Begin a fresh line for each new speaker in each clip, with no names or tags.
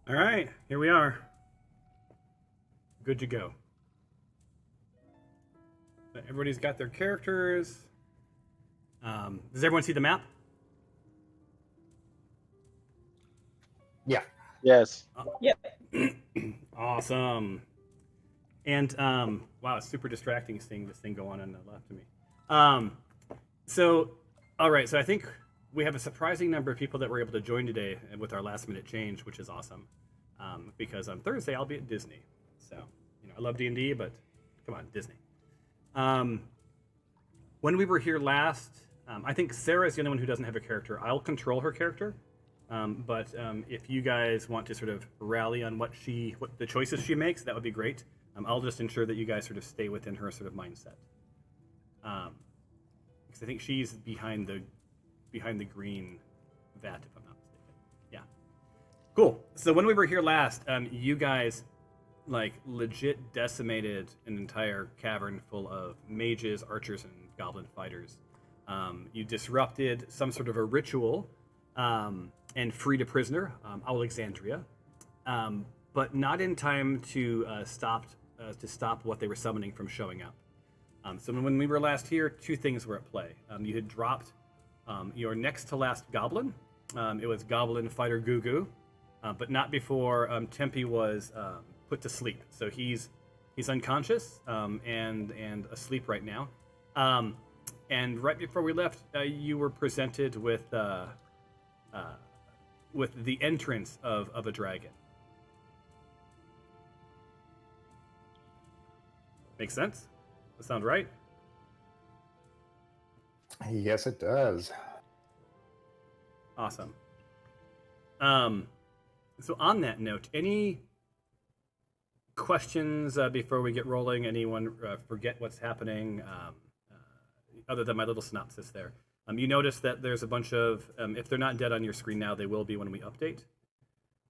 All right, here we are. Good to go. Everybody's got their characters. Does everyone see the map?
Yeah.
Yes.
Yeah.
Awesome. And wow, it's super distracting seeing this thing go on the left of me. So, all right. So I think we have a surprising number of people that were able to join today with our last minute change, which is awesome. Because on Thursday I'll be at Disney. So I love D&D, but come on, Disney. When we were here last, I think Sarah is the only one who doesn't have a character. I'll control her character. But if you guys want to sort of rally on what the choices she makes, that would be great. I'll just ensure that you guys sort of stay within her sort of mindset. Because I think she's behind the green vat, if I'm not mistaken. Yeah. Cool. So when we were here last, you guys like legit decimated an entire cavern full of mages, archers, and goblin fighters. You disrupted some sort of a ritual. And freed a prisoner, Alexandria, but not in time to stop what they were summoning from showing up. So when we were last here, two things were at play. You had dropped your next to last goblin. It was Goblin Fighter Gugu, but not before Tempe was put to sleep. So he's unconscious and asleep right now. And right before we left, you were presented with the entrance of a dragon. Makes sense? That sound right?
Yes, it does.
Awesome. So on that note, any questions before we get rolling? Anyone forget what's happening? Other than my little synopsis there. You notice that there's a bunch of, if they're not dead on your screen now, they will be when we update.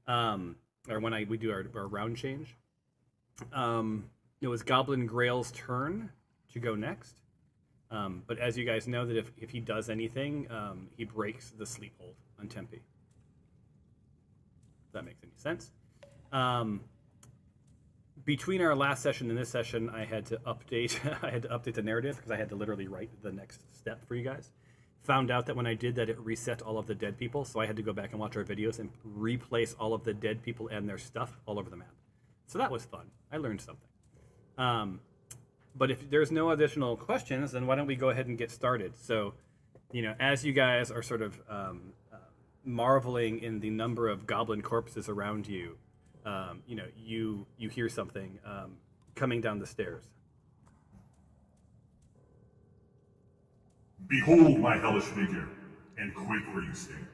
Or when we do our round change. It was Goblin Grail's turn to go next. But as you guys know, that if he does anything, he breaks the sleep hold on Tempe. If that makes any sense. Between our last session and this session, I had to update the narrative because I had to literally write the next step for you guys. Found out that when I did that, it reset all of the dead people, so I had to go back and watch our videos and replace all of the dead people and their stuff all over the map. So that was fun. I learned something. But if there's no additional questions, then why don't we go ahead and get started? So, as you guys are sort of marveling in the number of goblin corpses around you, you hear something coming down the stairs.
Behold my hellish figure, and quake where you stand.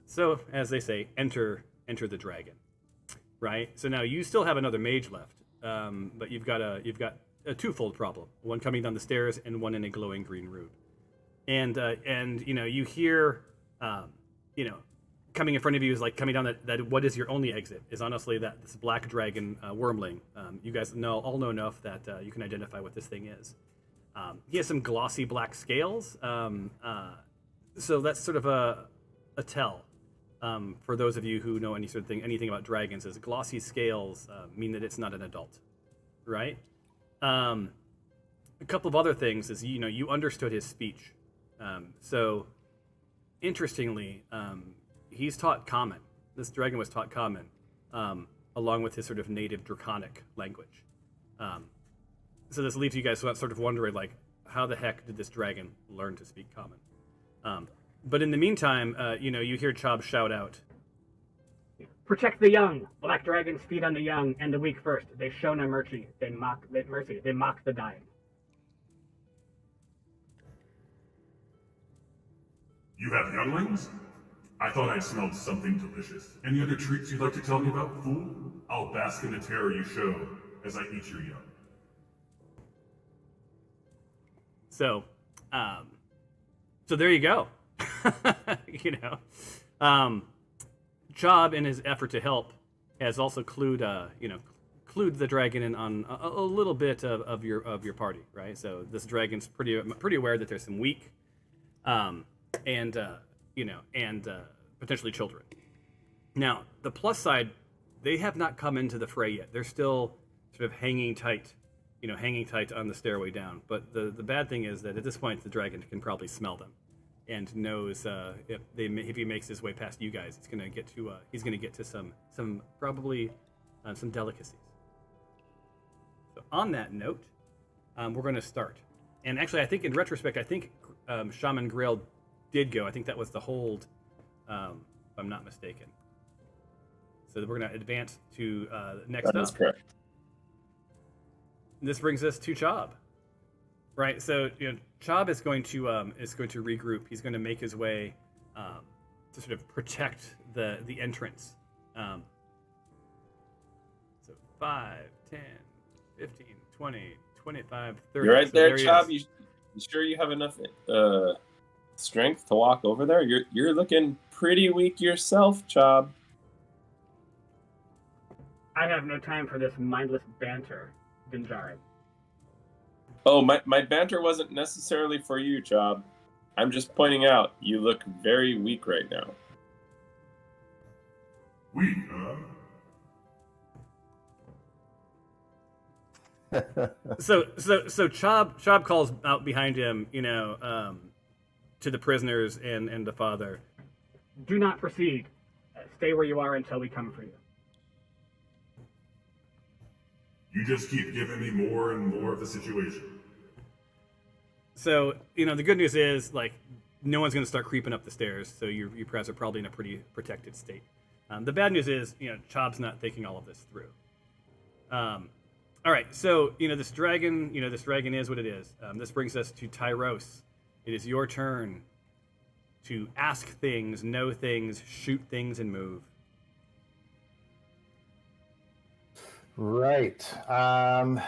So, as they say, enter the dragon, right? So now you still have another mage left, but you've got a twofold problem: one coming down the stairs and one in a glowing green room. And you hear, coming in front of you is like coming down that what is your only exit is honestly that this black dragon Wyrmling. You guys all know enough that you can identify what this thing is. He has some glossy black scales, so that's sort of a tell for those of you who know anything about dragons. Is glossy scales mean that it's not an adult, right? A couple of other things is you understood his speech, so interestingly, he's taught Common. This dragon was taught Common, along with his sort of native Draconic language. So this leaves you guys sort of wondering, like, how the heck did this dragon learn to speak Common? But in the meantime, you hear Chob shout out,
Protect the young. Black dragons feed on the young and the weak first. They show no mercy. They mock the dying.
You have younglings? I thought I smelled something delicious. Any other treats you'd like to tell me about, fool? I'll bask in the terror you show as I eat your young.
So there you go. Chob, in his effort to help, has also clued the dragon in on a little bit of your party, right? So this dragon's pretty aware that there's some weak, and potentially children. Now, the plus side, they have not come into the fray yet. They're still sort of hanging tight, hanging tight on the stairway down. But the bad thing is that at this point, the dragon can probably smell them, and knows if he makes his way past you guys, he's gonna get to some probably some delicacies. So on that note, we're going to start. And actually, I think in retrospect, Shaman Grail did go. I think that was the hold, if I'm not mistaken. So we're going to advance to next up.
That is correct.
This brings us to Chob. Right. So Chob is going to regroup. He's going to make his way to sort of protect the entrance. So 5, 10, 15, 20, 25, 30.
You're right
so
there,
he
Chob.
is.
You sure you have enough strength to walk over there? You're looking pretty weak yourself, Chob.
I have no time for this mindless banter, Dinjari.
Oh, my banter wasn't necessarily for you, Chob. I'm just pointing out you look very weak right now.
Weak,
So Chob calls out behind him, to the prisoners and the father.
Do not proceed. Stay where you are until we come for you.
You just keep giving me more and more of the situation.
So, the good news is, no one's going to start creeping up the stairs, so you guys are probably in a pretty protected state. The bad news is, Chob's not thinking all of this through. All right, so, this dragon is what it is. This brings us to Tyros. It is your turn to ask things, know things, shoot things, and move.
Right. Right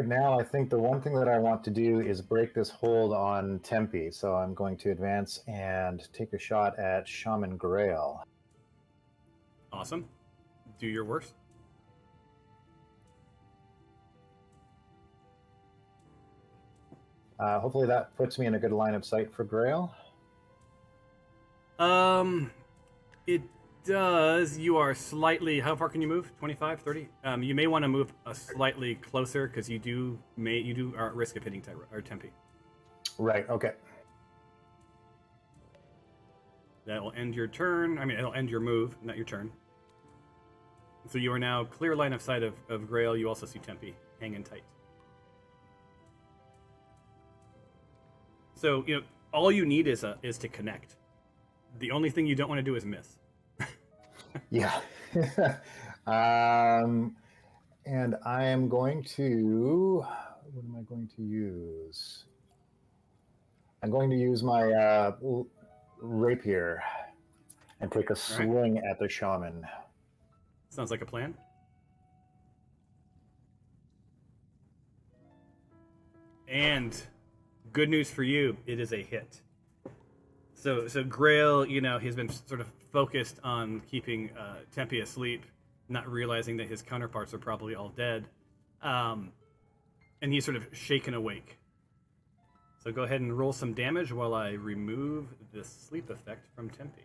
now, I think the one thing that I want to do is break this hold on Tempe. So I'm going to advance and take a shot at Shaman Grail.
Awesome. Do your worst.
Hopefully that puts me in a good line of sight for Grail.
It does. You are slightly... How far can you move? 25, 30? You may want to move slightly closer because you are at risk of hitting Tempe.
Right, okay.
That will end your turn. I mean, it'll end your move, not your turn. So you are now clear line of sight of Grail. You also see Tempe hanging tight. So, all you need is to connect. The only thing you don't want to do is miss.
Yeah. And I am going to... What am I going to use? I'm going to use my rapier and take a swing at the shaman.
Sounds like a plan. And good news for you, it is a hit. So Grail, he's been sort of focused on keeping Tempe asleep, not realizing that his counterparts are probably all dead. And he's sort of shaken awake. So go ahead and roll some damage while I remove the sleep effect from Tempe.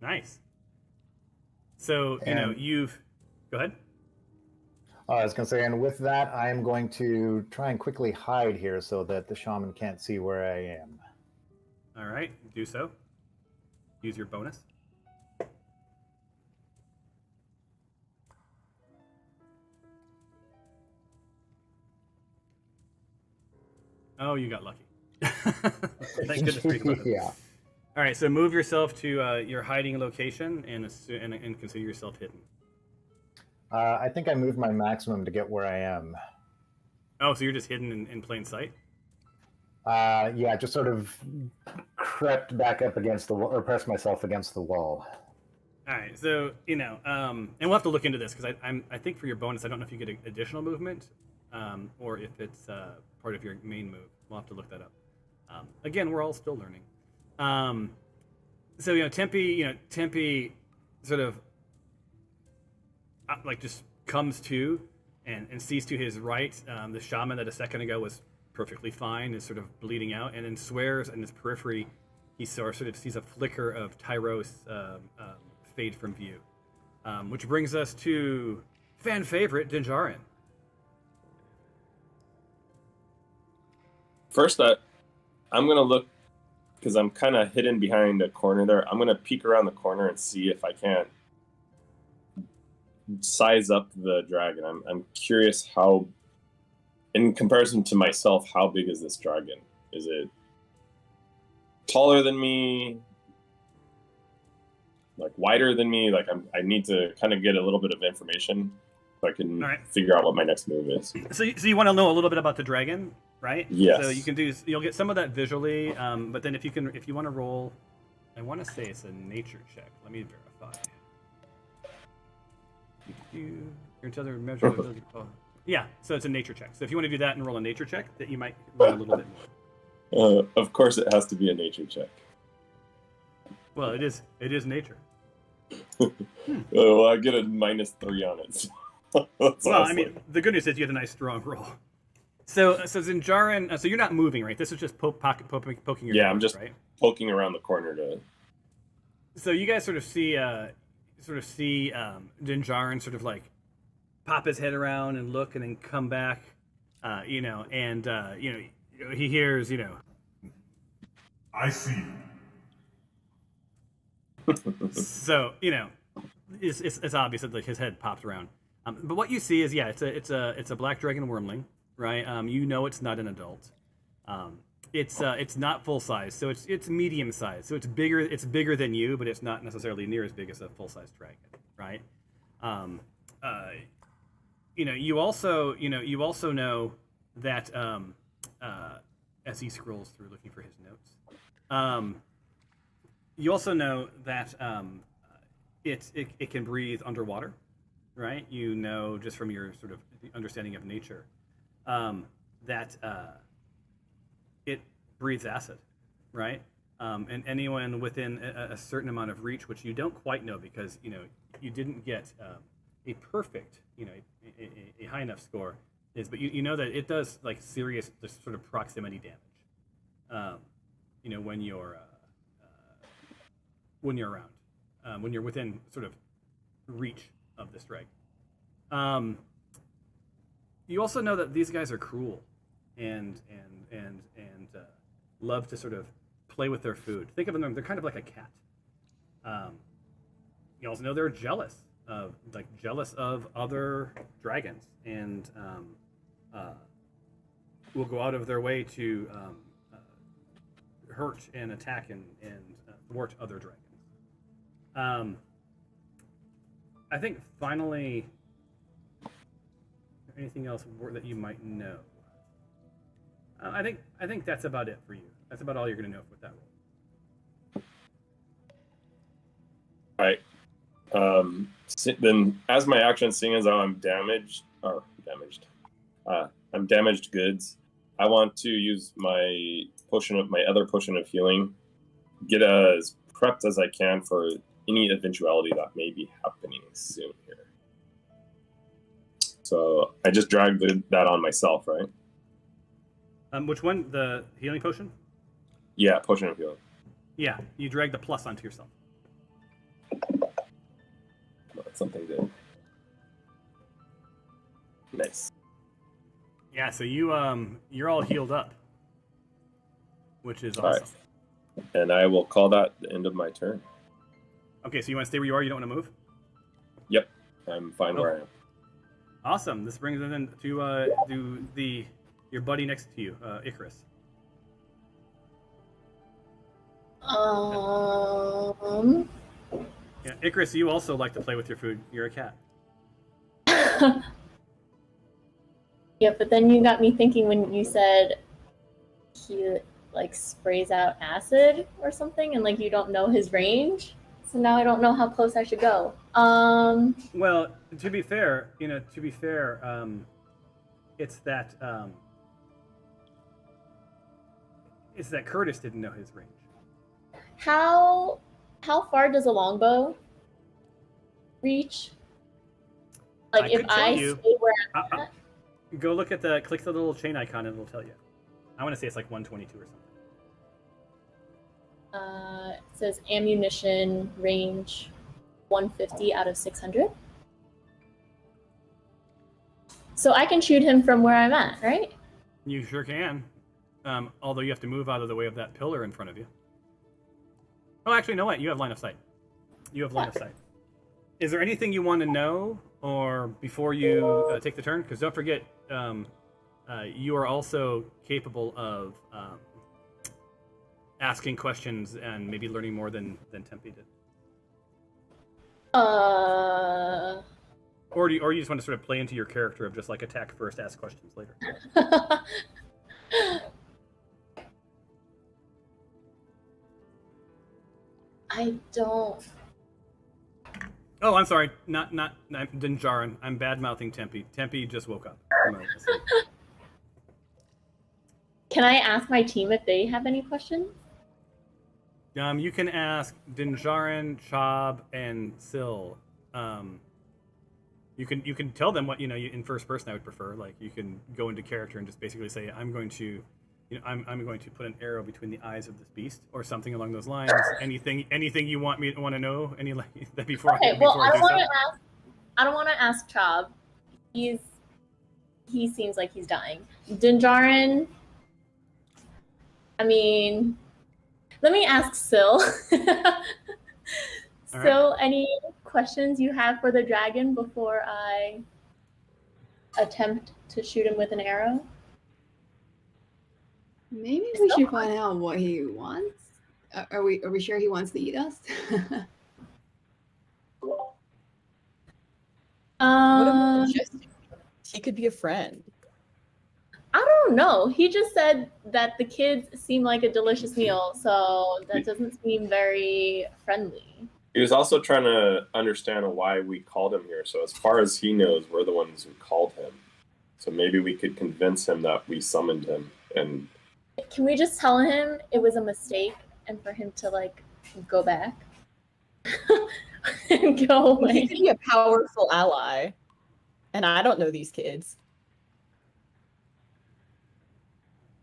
Nice. So, you've... Go ahead.
I was going to say, and with that, I am going to try and quickly hide here so that the shaman can't see where I am.
All right, do so. Use your bonus. Oh, you got lucky. Thank goodness for your bonus.
Yeah.
All right, so move yourself to your hiding location and consider yourself hidden.
I think I moved my maximum to get where I am.
Oh, so you're just hidden in plain sight?
Yeah, just sort of crept back up against the wall, or pressed myself against the wall.
All right, so, and we'll have to look into this, because I think for your bonus, I don't know if you get additional movement, or if it's part of your main move. We'll have to look that up. Again, we're all still learning. So, Tempe sort of, just comes to and sees to his right the shaman that a second ago was perfectly fine, is sort of bleeding out, and then swears in his periphery he sort of sees a flicker of Tyros fade from view. Which brings us to fan favorite Dinjarin.
First, I'm gonna look because I'm kind of hidden behind a corner there. I'm gonna peek around the corner and see if I can't size up the dragon. I'm curious how, in comparison to myself, how big is this dragon? Is it taller than me? Like wider than me? Like I need to kind of get a little bit of information so I can figure out what my next move is.
So you want to know a little bit about the dragon, right?
Yes.
So you'll get some of that visually, but then if you want to roll, I want to say it's a nature check. Let me verify. You're into other measure. Yeah, so it's a nature check. So if you want to do that and roll a nature check, that you might learn a little bit more.
Of course, it has to be a nature check.
Well, it is nature.
Well, I get a -3 on it. So that's
well, I mean, the good news is you had a nice strong roll. So Dinjarin, so you're not moving, right? This is just poking your.
Yeah, I'm just
right?
poking around the corner to.
So you guys sort of see Dinjarin sort of like pop his head around and look, and then come back, and he hears,
I see you.
So it's obvious that like his head popped around. But what you see is it's a black dragon wyrmling, right? It's not an adult. It's not full size, so it's medium size. So it's bigger than you, but it's not necessarily near as big as a full size dragon, right? You also know that as he scrolls through looking for his notes. You also know that it can breathe underwater, right? Just from your sort of understanding of nature, that it breathes acid, right? And anyone within a certain amount of reach, which you don't quite know because you didn't get a perfect, a high enough score, but you know that it does like serious sort of proximity damage. When you're around, when you're within sort of reach of this dragon. You also know that these guys are cruel and love to sort of play with their food. Think of them; they're kind of like a cat. You also know they're jealous of other dragons, and will go out of their way to hurt and attack and thwart other dragons. I think finally, anything else that you might know? I think that's about it for you. That's about all you're going to know with that roll.
All right. Then, as my action, seeing as how I'm damaged goods, I want to use my other potion of healing, get as prepped as I can for any eventuality that may be happening soon here. So I just dragged that on myself, right?
Which one? The healing potion?
Yeah, potion of healing.
Yeah, you drag the plus onto yourself.
That's something good. Nice.
Yeah, so you're all healed up, which is awesome.
Right. And I will call that the end of my turn.
Okay, so you want to stay where you are? You don't want to move?
Yep, I'm fine where I am.
Awesome. This brings us in to your buddy next to you, Icarus. Yeah, Icarus, you also like to play with your food. You're a cat.
Yeah, but then you got me thinking when you said he like sprays out acid or something, and like you don't know his range. So now I don't know how close I should go.
Well, to be fair, it's that Curtis didn't know his range.
How far does a longbow reach? Like if I stay where I'm at?
Go click the little chain icon and it'll tell you. I want to say it's like 122 or something.
It says ammunition range 150 out of 600. So I can shoot him from where I'm at, right?
You sure can. Although you have to move out of the way of that pillar in front of you. Oh, actually, no, wait. You have line of sight. You have line of sight. Is there anything you want to know, or before you take the turn? Because don't forget, you are also capable of asking questions and maybe learning more than Tempe did. Or you just want to sort of play into your character of just like attack first, ask questions later.
I don't.
Oh, I'm sorry. Not Dinjarin. I'm bad-mouthing Tempe. Tempe just woke up.
Can I ask my team if they have any questions?
You can ask Dinjarin, Chob, and Sil. You can tell them what in first person I would prefer. Like you can go into character and just basically say I'm going to put an arrow between the eyes of this beast or something along those lines. Anything you want to know? Any like that before?
Okay.
Before
I don't want to ask Chob. He seems like he's dying. Dinjarin. I mean, let me ask Sil. Sil, any questions you have for the dragon before I attempt to shoot him with an arrow?
Maybe we should find out what he wants. Are we sure he wants to eat us?
He could be a friend.
I don't know. He just said that the kids seem like a delicious meal, so that doesn't seem very friendly.
He was also trying to understand why we called him here. So as far as he knows, we're the ones who called him. So maybe we could convince him that we summoned him. And
can we just tell him it was a mistake and for him to like go back and go away?
He could be a powerful ally, and I don't know these kids.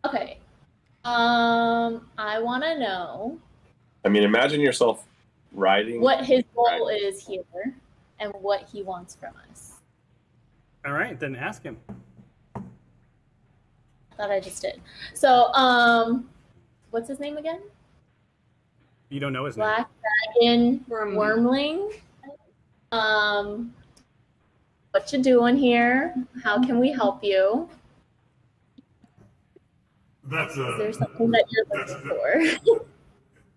Okay. I want to know.
I mean, imagine yourself riding.
What his goal is here, and what he wants from us.
All right, then ask him.
I thought I just did. So, what's his name again?
You don't know his name.
Black Dragon Wyrmling. What you doing here? How can we help you?
Is
there something that you're looking for?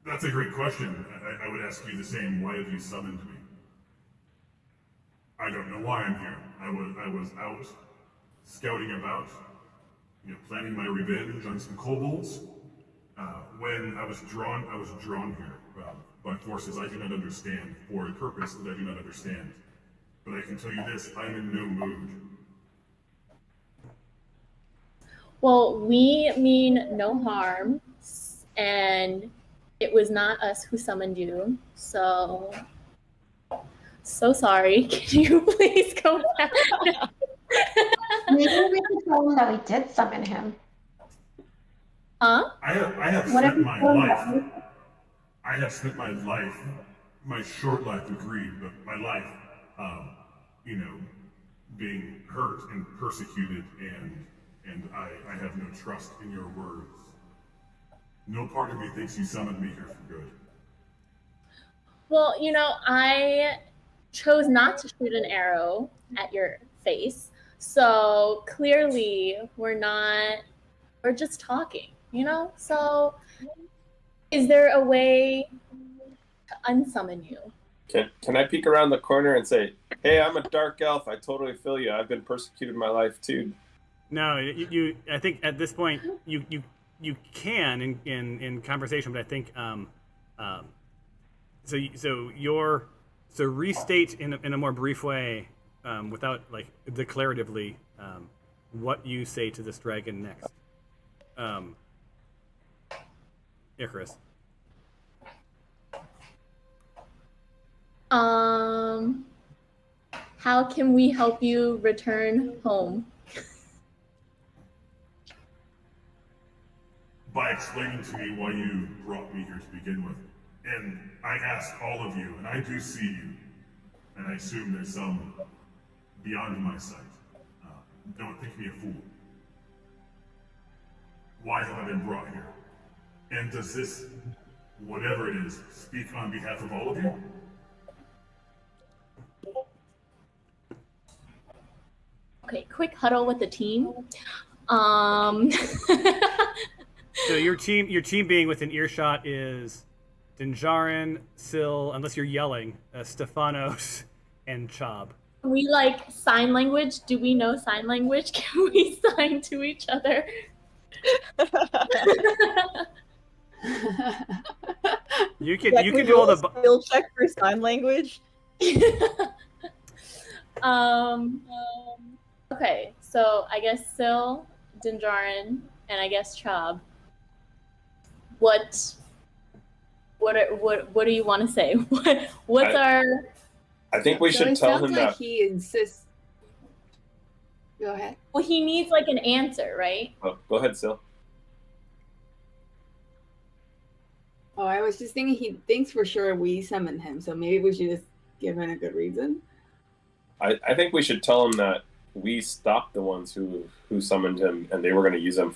That's a great question. I would ask you the same. Why have you summoned me? I don't know why I'm here. I was out scouting about, planning my revenge on some kobolds. When I was drawn here by forces I do not understand, for a purpose that I do not understand. But I can tell you this: I'm in no mood.
Well, we mean no harm, and it was not us who summoned you, so sorry. Can you please go back?
Maybe we could tell him that we did summon him.
Huh?
I have spent my life. I have spent my life, my short life, agreed, but my life, being hurt and persecuted, and I have no trust in your words. No part of me thinks you summoned me here for good.
Well, I chose not to shoot an arrow at your face, so clearly we're just talking, So is there a way to unsummon you?
Can I peek around the corner and say, hey, I'm a dark elf. I totally feel you. I've been persecuted in my life too.
No, I think at this point you can in conversation, but I think so restate in a more brief way, without like declaratively, what you say to this dragon next. Icarus.
How can we help you return home?
by explaining to me why you brought me here to begin with. And I asked all of you, and I do see you, and I assume there's some beyond my sight. Don't think me a fool. Why have I been brought here? And does this, whatever it is, speak on behalf of all of you?
Okay, quick huddle with the team.
So your team being within earshot is Dinjarin, Syl, unless you're yelling, Stefanos, and Chob.
We like sign language. Do we know sign language? Can we sign to each other?
You can do all the
skill check for sign language.
Okay, so I guess Syl, Dinjarin, and I guess Chob. What do you want to say? What's our?
I think we
So
should
it
tell
sounds
him
like
that.
he insists. Go ahead.
Well, he needs like an answer, right?
Oh, go ahead, Sil.
Oh, I was just thinking he thinks for sure we summoned him, so maybe we should just give him a good reason.
I think we should tell him that we stopped the ones who summoned him, and they were going to use him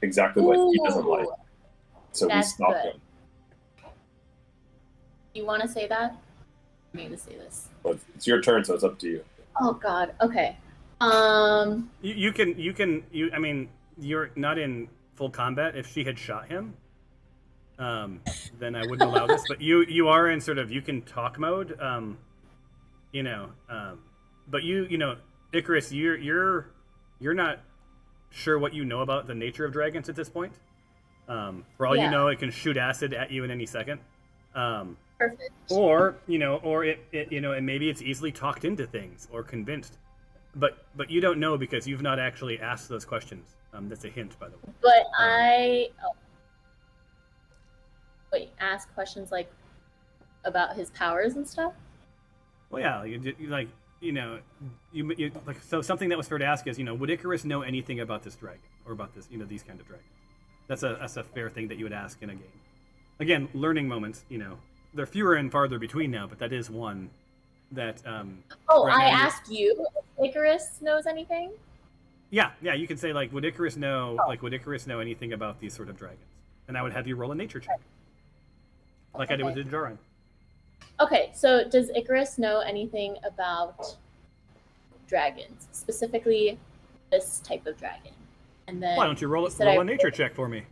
exactly what he doesn't like. So we
That's
stopped
good.
him.
You want to say that? I need to say this.
But it's your turn, so it's up to you.
Oh God. Okay.
You can. I mean, you're not in full combat. If she had shot him, then I wouldn't allow this. But you are in sort of you can talk mode. But Icarus, you're not sure what you know about the nature of dragons at this point. For all you know, it can shoot acid at you in any second.
Perfect.
Or and maybe it's easily talked into things or convinced. But you don't know because you've not actually asked those questions. That's a hint, by the way.
But ask questions like about his powers and stuff.
Well, yeah, so something that was fair to ask is, would Icarus know anything about this dragon or about this, these kind of dragons? That's a fair thing that you would ask in a game. Again, learning moments, they're fewer and farther between now, but that is one that.
I asked you if Icarus knows anything.
Yeah, you can say would Icarus know anything about these sort of dragons? And I would have you roll a nature check, like I did with Dinjarin.
Okay, so does Icarus know anything about dragons, specifically this type of dragon? And then
why don't you roll a nature check for me?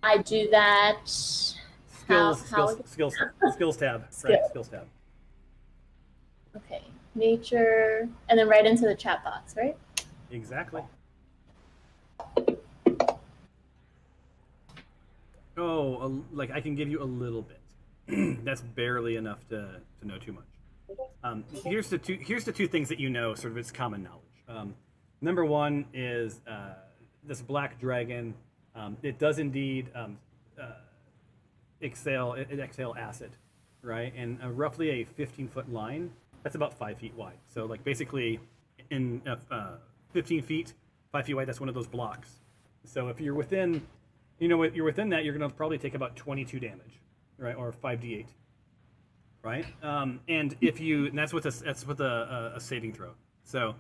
I do that.
Skills tab. Right, skills tab.
Okay, nature, and then right into the chat box, right?
Exactly. Oh, I can give you a little bit. That's barely enough to know too much. Here's the two things that sort of it's common knowledge. Number one is this black dragon. It does indeed exhale acid, right? And roughly a 15-foot line. That's about 5 feet wide. So basically, in 15 feet, 5 feet wide. That's one of those blocks. So if you're within, you're within that, you're going to probably take about 22 damage. Right, or 5d8, right? And that's with a saving throw. So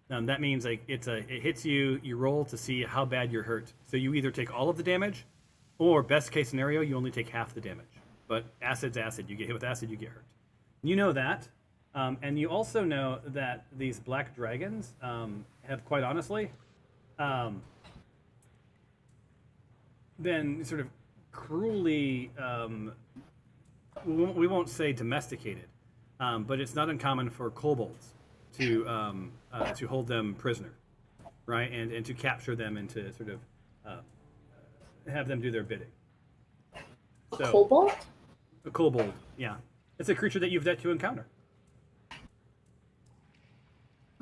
that means it hits you. You roll to see how bad you're hurt. So you either take all of the damage, or best case scenario, you only take half the damage. But acid's acid. You get hit with acid, you get hurt. You know that, and you also know that these black dragons have, quite honestly, been sort of cruelly. We won't say domesticated, but it's not uncommon for kobolds to hold them prisoner, right, and to capture them and to sort of have them do their bidding. So,
a kobold?
A kobold, yeah, it's a creature that you've yet to encounter.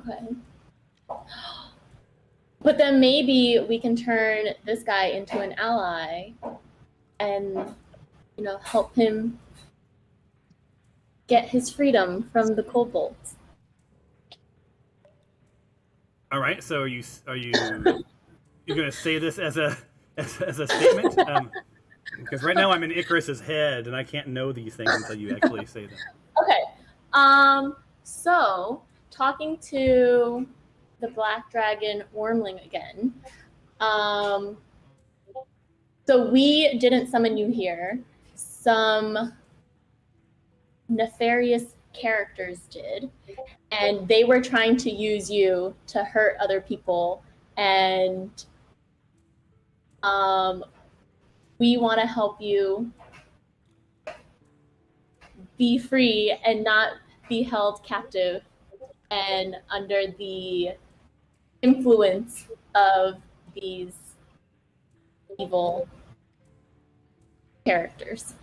Okay. But then maybe we can turn this guy into an ally, and help him get his freedom from the kobolds.
All right. So are you you're gonna say this as a statement? Because right now I'm in Icarus's head, and I can't know these things until you actually say them.
Okay. So talking to the black dragon Wyrmling again. So we didn't summon you here. Some nefarious characters did, and they were trying to use you to hurt other people, and we want to help you be free and not be held captive and under the influence of these evil characters.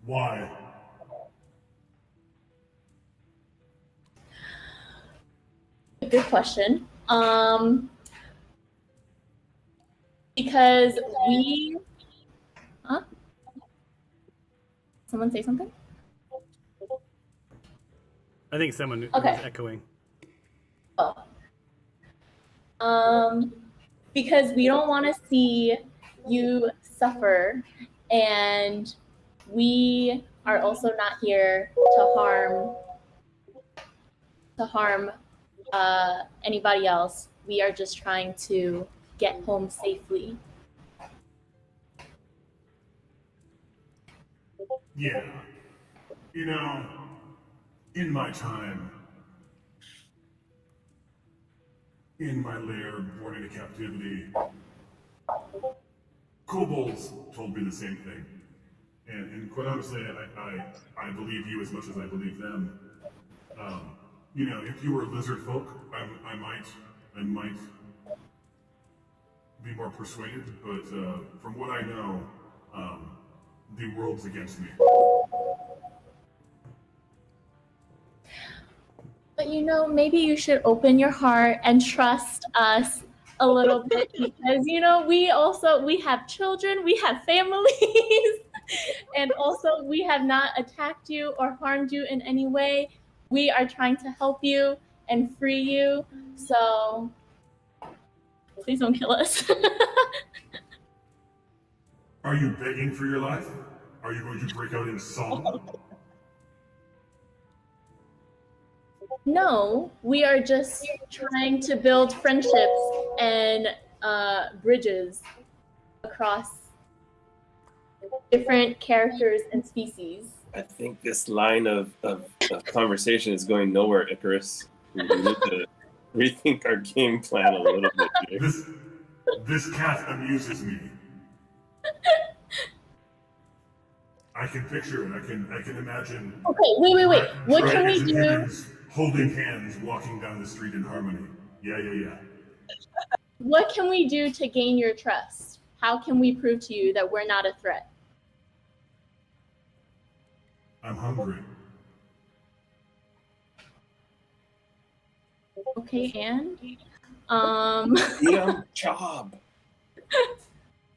Why?
Good question. Because we... Huh? Someone say something?
I think someone
Okay.
was echoing.
Because we don't want to see you suffer, and we are also not here to harm anybody else. We are just trying to get home safely.
Yeah. You know, in my time, in my lair, born into captivity, kobolds told me the same thing. And quite honestly, I believe you as much as I believe them. You know, if you were lizard folk, I might be more persuaded, but from what I know, the world's against me.
But you know, maybe you should open your heart and trust us a little bit, because you know, we have children, we have families, and also we have not attacked you or harmed you in any way. We are trying to help you and free you, so please don't kill us.
Are you begging for your life? Are you going to break out in song?
No, we are just trying to build friendships and bridges across different characters and species.
I think this line of conversation is going nowhere, Icarus. We need to rethink our game plan a little bit here.
This cat amuses me. I can picture it. I can imagine.
Okay, wait. What can we
dragons and
do?
humans holding hands, walking down the street in harmony. Yeah.
What can we do to gain your trust? How can we prove to you that we're not a threat?
I'm hungry.
Okay, and
Yeah, Chob.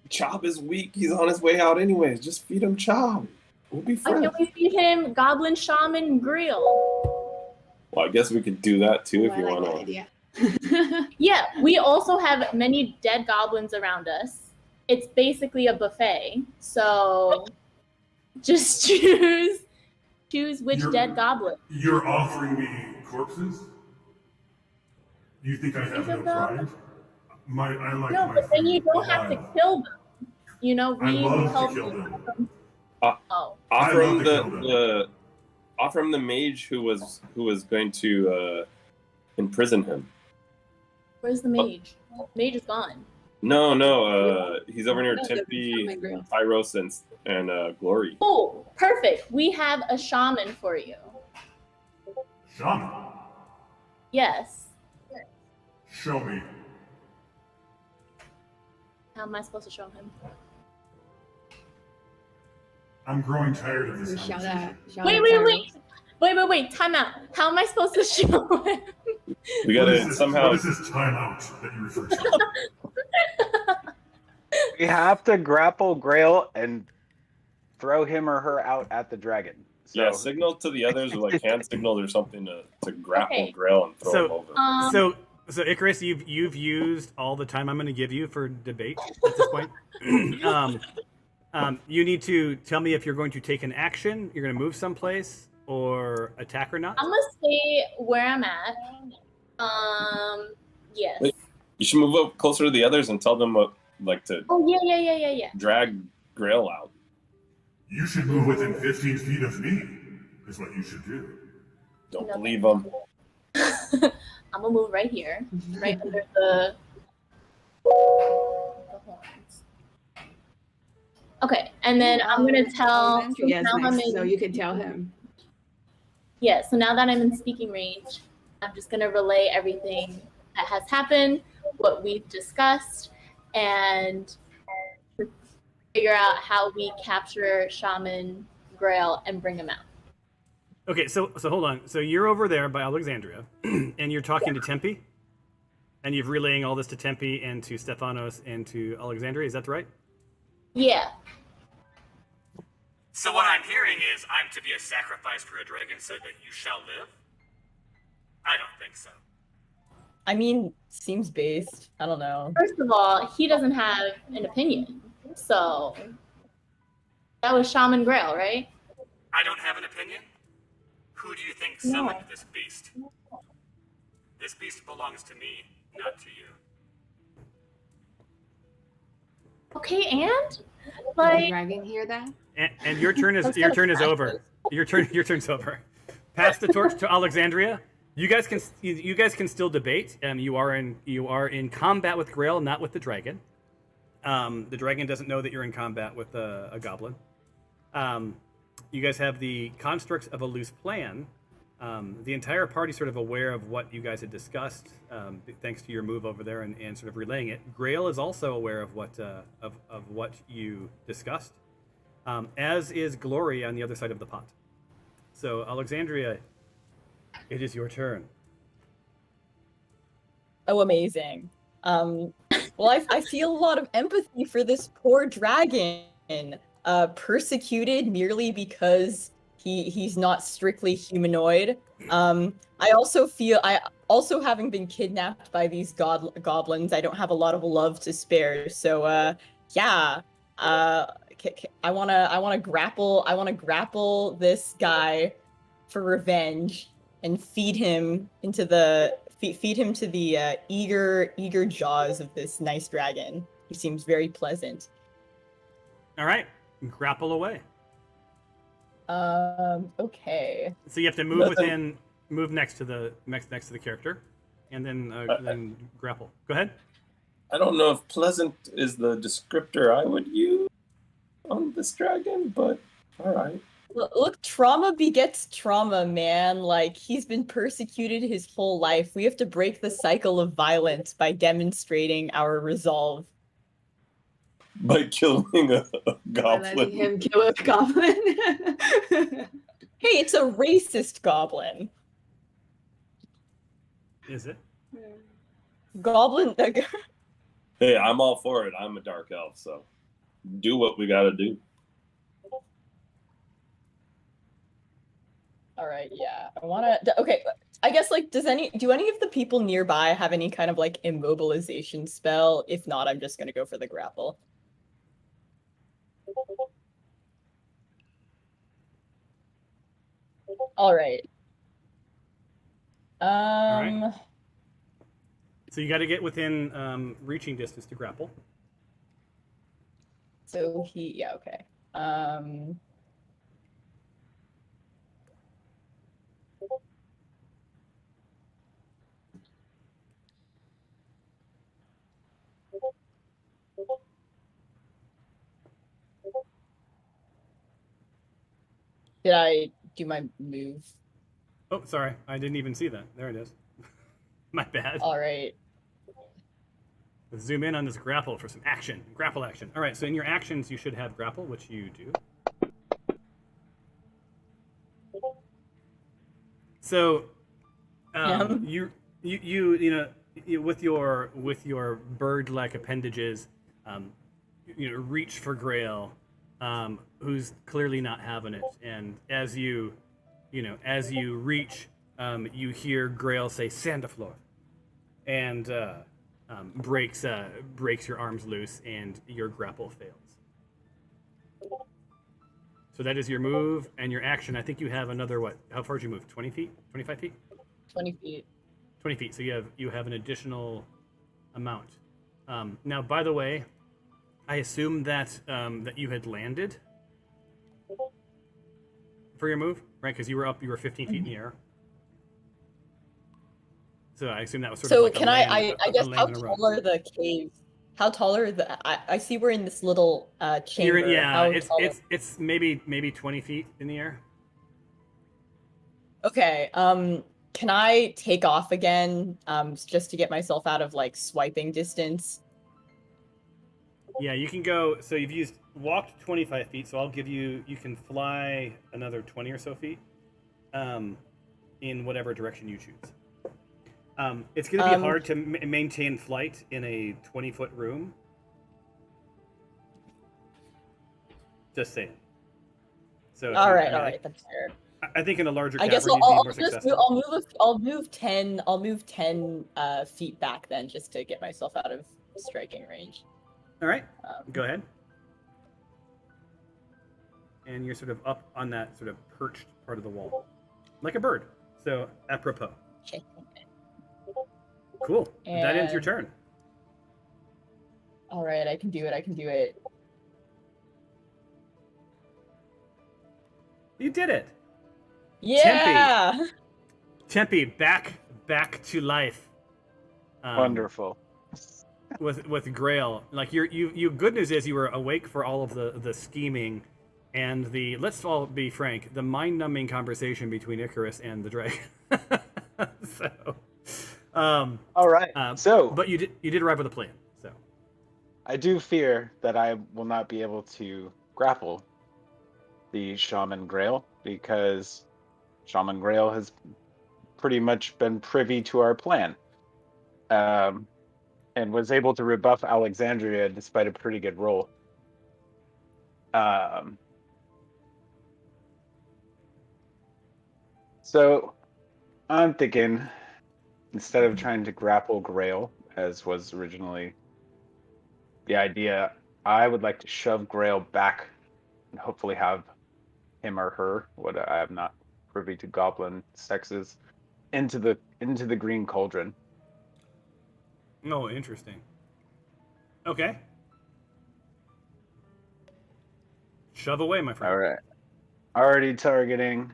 Chob is weak. He's on his way out anyways. Just feed him Chob. We'll be
why
friends.
can't we feed him Goblin Shaman Grill?
Well, I guess we could do that too if
I
you
like
want
that
to.
idea.
Yeah, we also have many dead goblins around us. It's basically a buffet, so just choose which dead goblin.
You're offering me corpses? You think I have no
Isabel?
pride? I like
No,
my
but then you
food
don't have to
alive.
kill them. You know,
I
we
love
help
to kill
you.
them.
Oh,
Offer
I love
him
to kill
offer him the mage who was going to imprison him.
where's the mage? Mage is gone.
No, he's over near
No,
Tempe,
the grill.
Tyros, and Glory.
Oh, perfect. We have a shaman for you.
Shaman,
Yes.
show me.
How am I supposed to show him?
I'm growing tired of this
Shout
conversation.
out.
Wait. Time out. How am I supposed to show him?
We
What
gotta
is this,
somehow.
What is this timeout that you refer to?
We have to grapple Grail and throw him or her out at the dragon.
Yeah, signal to the others with like hand signals or something to grapple
Okay.
Grail and throw him over.
So Icarus, you've used all the time I'm going to give you for debate at this point. You need to tell me if you're going to take an action, you're going to move someplace, or attack or not.
I'm gonna stay where I'm at. Yes.
Wait, you should move up closer to the others and tell them what, like, to
Oh yeah.
drag Grail out.
You should move within 15 feet of me, is what you should do.
Don't believe them.
I'm gonna move right here, right under the horns. Okay, and then I'm gonna tell.
Yes,
now I'm in,
so you can tell him.
Yeah, so now that I'm in speaking range, I'm just gonna relay everything that has happened, what we've discussed, and figure out how we capture Shaman Grail and bring him out.
Okay, so hold on. So you're over there by Alexandria, and you're talking to Tempe, and you've relaying all this to Tempe and to Stephanos and to Alexandria. Is that right?
Yeah.
So what I'm hearing is I'm to be a sacrifice for a dragon so that you shall live? I don't think so.
I mean, seems based. I don't know.
First of all, he doesn't have an opinion. So that was Shaman Grail, right?
I don't have an opinion? Who do you think summoned this beast? This beast belongs to me, not to you.
Okay, and
Did
like
the dragon hear that?
And your turn is over. Your turn's over. Pass the torch to Alexandria. You guys can still debate. You are in combat with Grail, not with the dragon. The dragon doesn't know that you're in combat with a goblin. You guys have the constructs of a loose plan. The entire party sort of aware of what you guys had discussed, thanks to your move over there and sort of relaying it. Grail is also aware of what you discussed, as is Glory on the other side of the pot. So Alexandria, it is your turn.
Oh, amazing. Well, I feel a lot of empathy for this poor dragon, persecuted merely because he's not strictly humanoid. I also having been kidnapped by these goblins, I don't have a lot of love to spare. So yeah, I wanna grapple this guy for revenge and feed him to the eager jaws of this nice dragon. He seems very pleasant.
All right, grapple away.
Okay.
So you have to move next to the character, and then grapple. Go ahead.
I don't know if pleasant is the descriptor I would use on this dragon, but all right.
Look, trauma begets trauma, man. Like, he's been persecuted his whole life. We have to break the cycle of violence by demonstrating our resolve.
By killing a goblin.
By letting him kill a goblin.
Hey, it's a racist goblin.
Is it?
Goblin.
Hey, I'm all for it. I'm a dark elf, so do what we gotta do.
All right, yeah. Okay, I guess, like, do any of the people nearby have any kind of, like, immobilization spell? If not, I'm just gonna go for the grapple. All right.
All right. So you got to get within reaching distance to grapple.
So yeah, okay. Did I do my move?
Oh, sorry. I didn't even see that. There it is. My bad.
All right.
Let's zoom in on this grapple for some action. Grapple action. All right, so in your actions, you should have grapple, which you do. So, you with your bird-like appendages, reach for Grail, who's clearly not having it. And as you reach, you hear Grail say "Sandaflor," and breaks your arms loose, and your grapple fails. So that is your move and your action. I think you have another what? How far did you move? 20 feet? 25 feet?
20 feet.
20 feet. So you have an additional amount. Now, by the way, I assume that that you had landed for your move, right? Because you were 15 feet in the air. So I assume that was sort of
So
like
can
a land,
I guess
a
how
land in a row.
tall are the caves? How tall are the? I see we're in this little chamber. How
it's
tall
it's maybe 20 feet in the air.
Okay. Can I take off again? Just to get myself out of like swiping distance.
Yeah, you can go. So you've walked 25 feet. So I'll give you. You can fly another 20 or so feet, in whatever direction you choose. It's going to be hard to maintain flight in a 20-foot room. Just saying. So
All right, that's fair.
I think in a larger
I
cavern,
guess
you'd be more successful.
I'll move 10 feet back then, just to get myself out of striking range.
All right, go ahead. And you're sort of up on that sort of perched part of the wall, like a bird. So apropos.
Okay.
Cool. That ends your turn.
All right, I can do it.
You did it.
Yeah.
Tempe, back to life.
Wonderful.
With Grail, like you. Good news is you were awake for all of the scheming, and the, let's all be frank, the mind-numbing conversation between Icarus and the dragon. So.
All right.
But you did arrive with a plan. So.
I do fear that I will not be able to grapple the Shaman Grail, because Shaman Grail has pretty much been privy to our plan, and was able to rebuff Alexandria despite a pretty good roll. So I'm thinking, instead of trying to grapple Grail, as was originally the idea, I would like to shove Grail back and hopefully have him or her, what I am not privy to goblin sexes, into the green cauldron.
Oh, interesting. Okay. Shove away, my friend.
All right. Already targeting.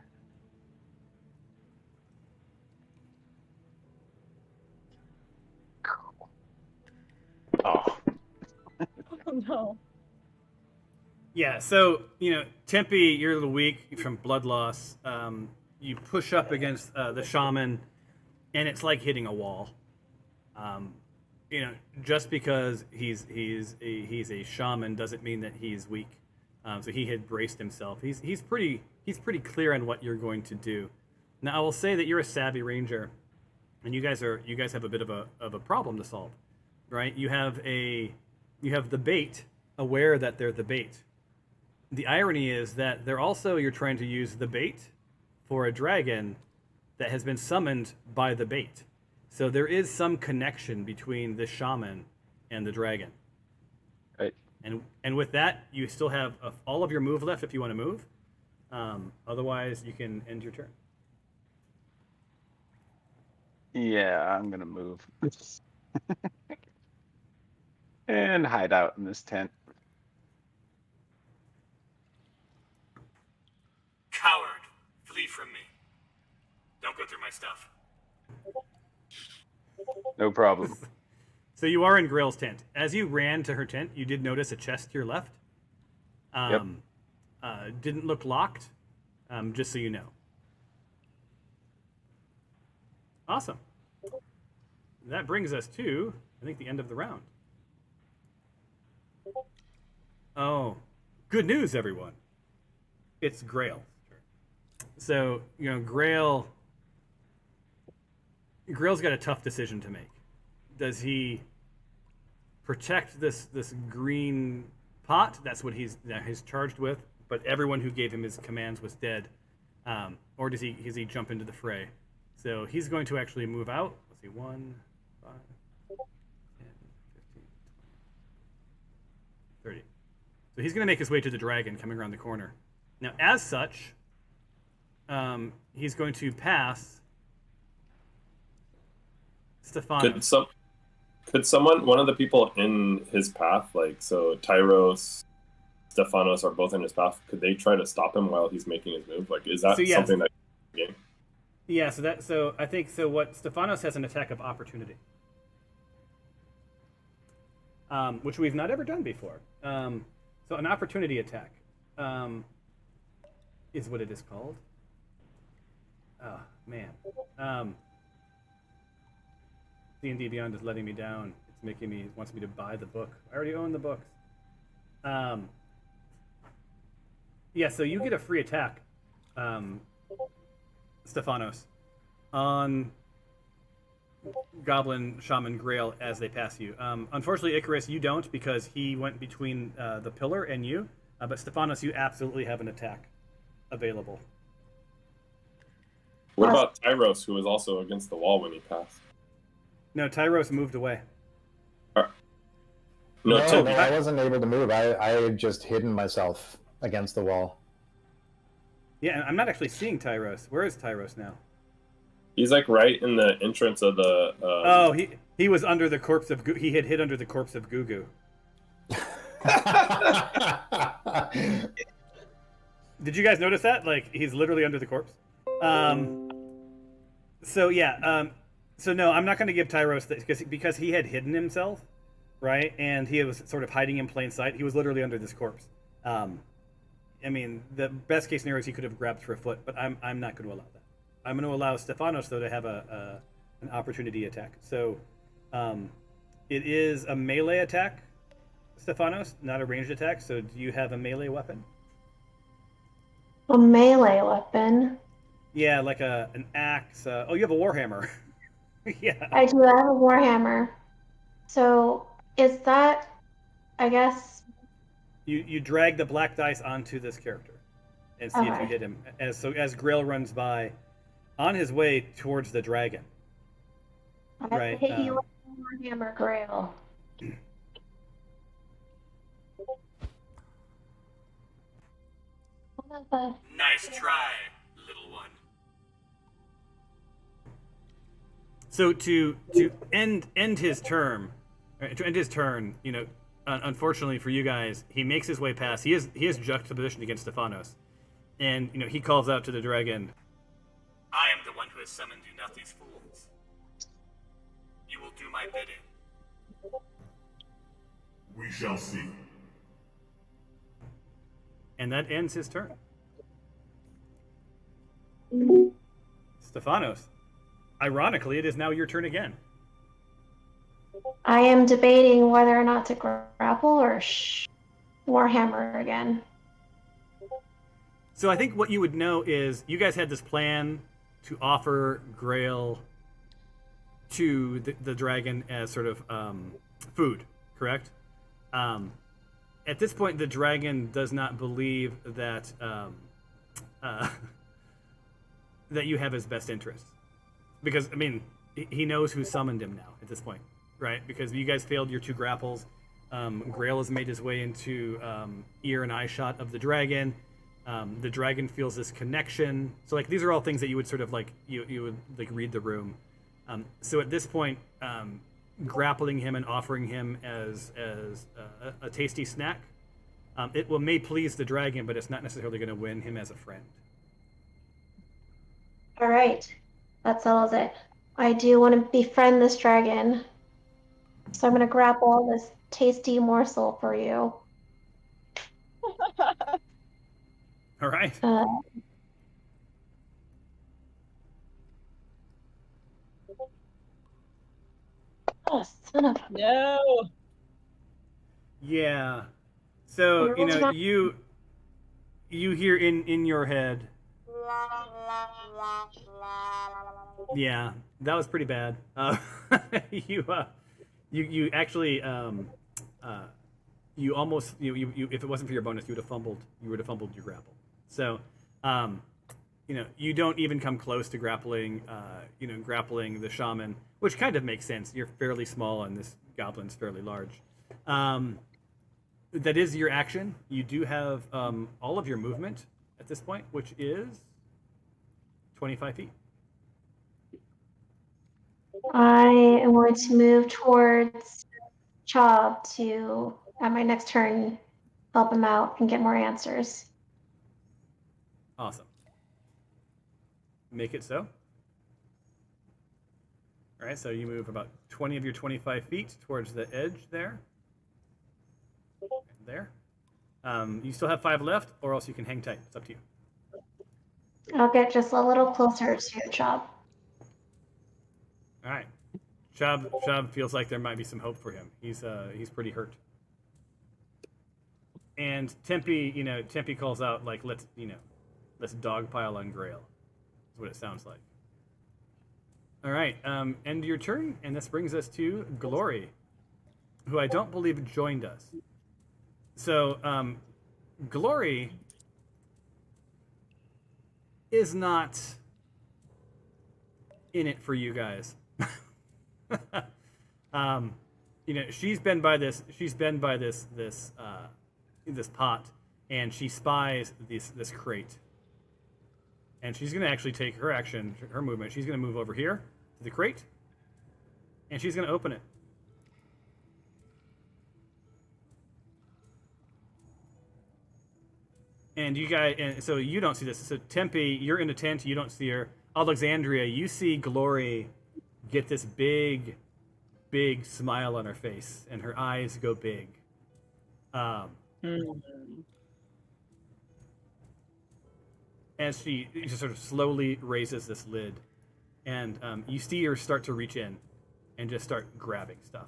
Oh.
Oh no.
Yeah, so, Tempe, you're a little weak from blood loss. You push up against the shaman, and it's like hitting a wall. Just because he's a shaman doesn't mean that he's weak. So he had braced himself. He's pretty clear on what you're going to do. Now, I will say that you're a savvy ranger, and you guys have a bit of a problem to solve, right? You have the bait, aware that they're the bait. The irony is that you're trying to use the bait for a dragon that has been summoned by the bait. So there is some connection between the shaman and the dragon.
Right.
And with that, you still have all of your move left if you want to move. Otherwise, you can end your turn.
Yeah, I'm gonna move. And hide out in this tent.
Coward, flee from me. Don't go through my stuff.
No problem.
So you are in Grail's tent. As you ran to her tent, you did notice a chest to your left.
Yep.
Didn't look locked, just so you know. Awesome. That brings us to, I think, the end of the round. Oh, good news, everyone. It's Grail. So, Grail's got a tough decision to make. Does he protect this green pot. That's what he's charged with. But everyone who gave him his commands was dead. Or does he jump into the fray? So he's going to actually move out. Let's see, 1, 5, 10, 15, 20, 30. So he's going to make his way to the dragon coming around the corner. Now, as such, he's going to pass Stephanos.
Could someone, one of the people in his path, like so Tyros, Stephanos are both in his path, could they try to stop him while he's making his move? Like, is that something that?
Yeah. So I think what Stephanos has an attack of opportunity, which we've not ever done before. So an opportunity attack is what it is called. Oh man. D&D Beyond is letting me down. It's making me, it wants me to buy the book. I already own the books. Yeah, so you get a free attack, Stephanos, on Goblin, Shaman, Grail as they pass you. Unfortunately, Icarus, you don't because he went between the pillar and you. But Stephanos, you absolutely have an attack available.
What about Tyros, who was also against the wall when he passed?
No, Tyros moved away.
No,
I wasn't able to move. I had just hidden myself against the wall.
Yeah, and I'm not actually seeing Tyros. Where is Tyros now?
He's like right in the entrance of the.
Oh, he was under the corpse of. He had hid under the corpse of Gugu. Did you guys notice that? Like he's literally under the corpse. So yeah. So no, I'm not going to give Tyros because he had hidden himself, right? And he was sort of hiding in plain sight. He was literally under this corpse. I mean, the best case scenario is he could have grabbed for a foot, but I'm not going to allow that. I'm going to allow Stephanos though to have an opportunity attack. So it is a melee attack, Stephanos, not a ranged attack. So do you have a melee weapon?
A melee weapon?
Yeah, like an axe. Oh, you have a warhammer. Yeah.
I do have a warhammer. So is that, I guess...
You drag the black dice onto this character and see if you hit him. As Grail runs by, on his way towards the dragon.
I have to hit you with a warhammer, Grail.
Nice try, little one. So to end his term, to end his turn, you know, unfortunately for you guys, he makes his way past. He is juxtapositioned against Stephanos, and you know he calls out to the dragon. I am the one who has summoned you, not these fools. You will do my bidding.
We shall see.
And that ends his turn. Stephanos, ironically, it is now your turn again.
I am debating whether or not to grapple or warhammer again.
So I think what you would know is you guys had this plan to offer Grail to the dragon as sort of food, correct? At this point, the dragon does not believe that that you have his best interests, because I mean he knows who summoned him now at this point, right? Because you guys failed your 2 grapples. Grail has made his way into ear and eye shot of the dragon. The dragon feels this connection. So like these are all things that you would sort of like you would like read the room. So at this point, grappling him and offering him as a tasty snack, it may please the dragon, but it's not necessarily going to win him as a friend.
All right, that settles it. I do want to befriend this dragon, so I'm going to grapple this tasty morsel for you.
All right.
Oh, son of a...
No.
Yeah. So you know you hear in your head. Yeah, that was pretty bad. You actually you almost you if it wasn't for your bonus, you would have fumbled your grapple. So you don't even come close to grappling grappling the shaman, which kind of makes sense. You're fairly small and this goblin's fairly large. That is your action. You do have all of your movement at this point, which is 25 feet.
I am going to move towards Chob to, at my next turn, help him out and get more answers.
Awesome. Make it so. All right, so you move about 20 of your 25 feet towards the edge there. There. You still have 5 left, or else you can hang tight. It's up to you.
I'll get just a little closer to Chob.
All right. Chob feels like there might be some hope for him. He's pretty hurt. And Tempe calls out like, let's dogpile on Grail. Is what it sounds like. All right, end your turn, and this brings us to Glory, who I don't believe joined us. So, Glory is not in it for you guys. She's been by this pot, and she spies this crate. And she's going to actually take her action, her movement. She's going to move over here to the crate, and she's going to open it. And you guys, and so you don't see this. So Tempe, you're in the tent. You don't see her. Alexandria, you see Glory get this big smile on her face, and her eyes go big. As she just sort of slowly raises this lid, and you see her start to reach in and just start grabbing stuff.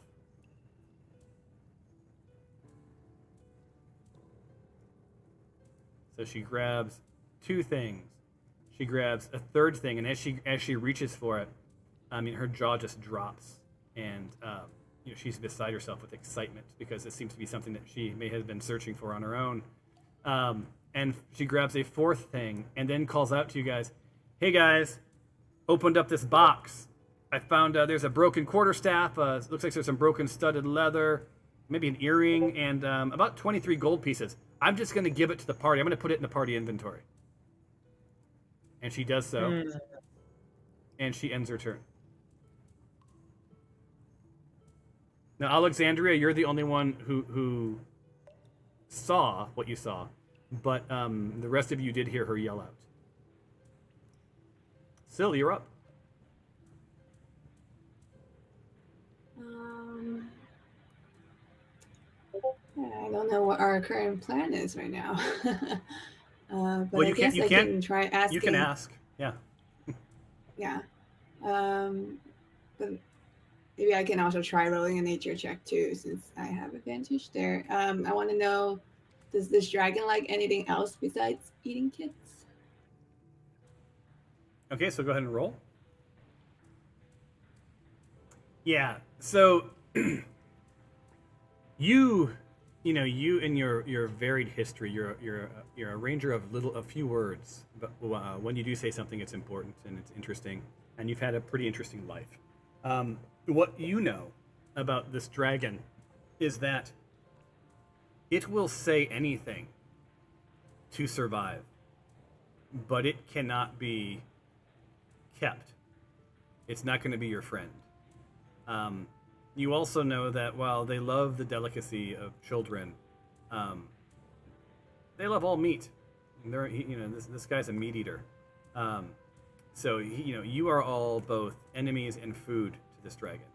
So she grabs 2 things. She grabs a 3rd thing, and as she reaches for it, her jaw just drops, and she's beside herself with excitement because it seems to be something that she may have been searching for on her own. And she grabs a 4th thing and then calls out to you guys, "Hey guys, opened up this box. I found there's a broken quarterstaff. Looks like there's some broken studded leather, maybe an earring, and about 23 gold pieces. I'm just going to give it to the party. I'm going to put it in the party inventory." And she does so. And she ends her turn. Now, Alexandria, you're the only one who saw what you saw. But the rest of you did hear her yell out. Syl, you're up.
I don't know what our current plan is right now. But
Well,
I guess I can try asking.
You can ask, yeah.
Yeah. But maybe I can also try rolling a nature check too, since I have advantage there. I want to know, does this dragon like anything else besides eating kids?
Okay, so go ahead and roll. Yeah, so you in your varied history, you're a ranger of a few words, but when you do say something, it's important and it's interesting, and you've had a pretty interesting life. What you know about this dragon is that it will say anything to survive, but it cannot be kept. It's not going to be your friend. You also know that while they love the delicacy of children, they love all meat. This guy's a meat eater. So you are all both enemies and food to this dragon.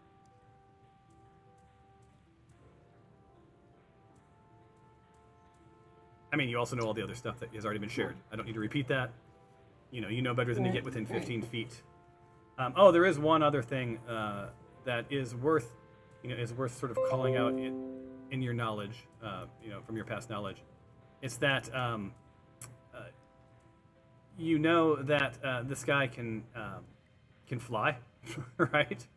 I mean, you also know all the other stuff that has already been shared. I don't need to repeat that. You know better than to get within 15 feet. There is one other thing that is worth sort of calling out in your knowledge, from your past knowledge. It's that you know that this guy can fly, right?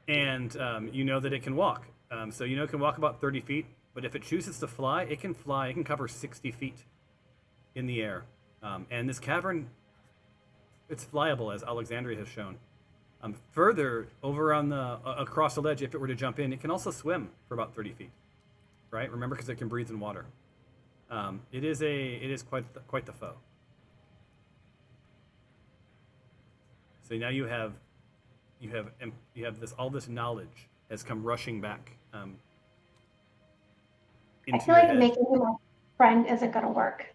And you know that it can walk. So it can walk about 30 feet, but if it chooses to fly, it can fly. It can cover 60 feet in the air. And this cavern, it's flyable, as Alexandria has shown. Further, over on the across the ledge, if it were to jump in, it can also swim for about 30 feet. Right? Remember, because it can breathe in water. It is quite the foe. So now you have all this knowledge has come rushing back
I
into
feel
your
like
head.
making him a friend isn't going to work.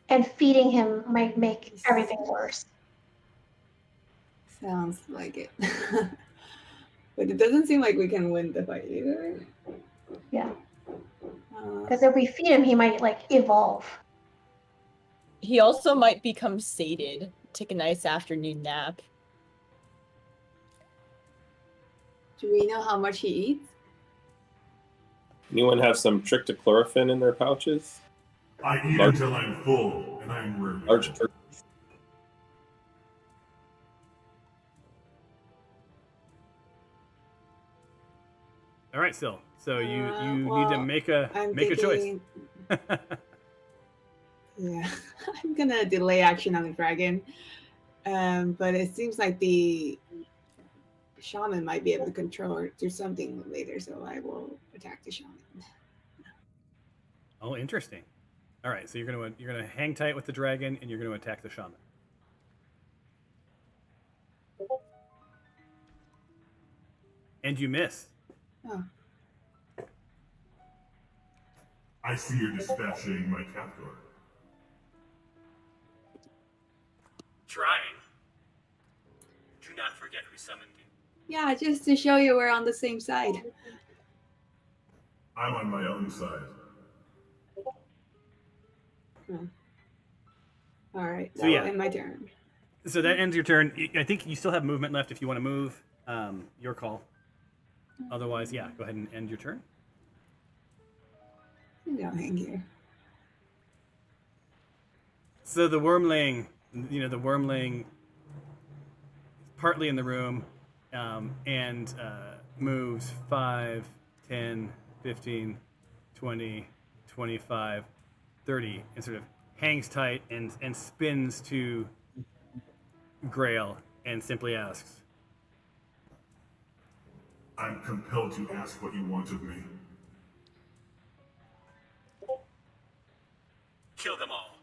And feeding him might make everything worse.
Sounds like it. But it doesn't seem like we can win the fight either.
Yeah. Because if we feed him, he might evolve.
He also might become sated, take a nice afternoon nap.
Do we know how much he eats?
Anyone have some tryptochlorophene in their pouches?
I eat until I'm full, and I'm rare.
Large turkey.
All right, Sil. So you
well,
need to make a choice.
Yeah, I'm gonna delay action on the dragon, but it seems like the shaman might be able to control or do something later, so I will attack the shaman.
Oh, interesting. All right, so you're gonna hang tight with the dragon, and you're gonna attack the shaman. And you miss.
Oh.
I see you're dispatching my captor.
Trying. Do not forget who summoned you.
Yeah, just to show you we're on the same side.
I'm on my own side.
All right,
So yeah,
end my turn.
So that ends your turn. I think you still have movement left if you want to move. Your call. Otherwise, yeah, go ahead and end your turn.
I'll hang here.
So the Wyrmling, the Wyrmling, partly in the room, and moves 5, 10, 15, 20, 25, 30, and sort of hangs tight and spins to Grail and simply asks,
I'm compelled to ask what you want of me.
kill them all.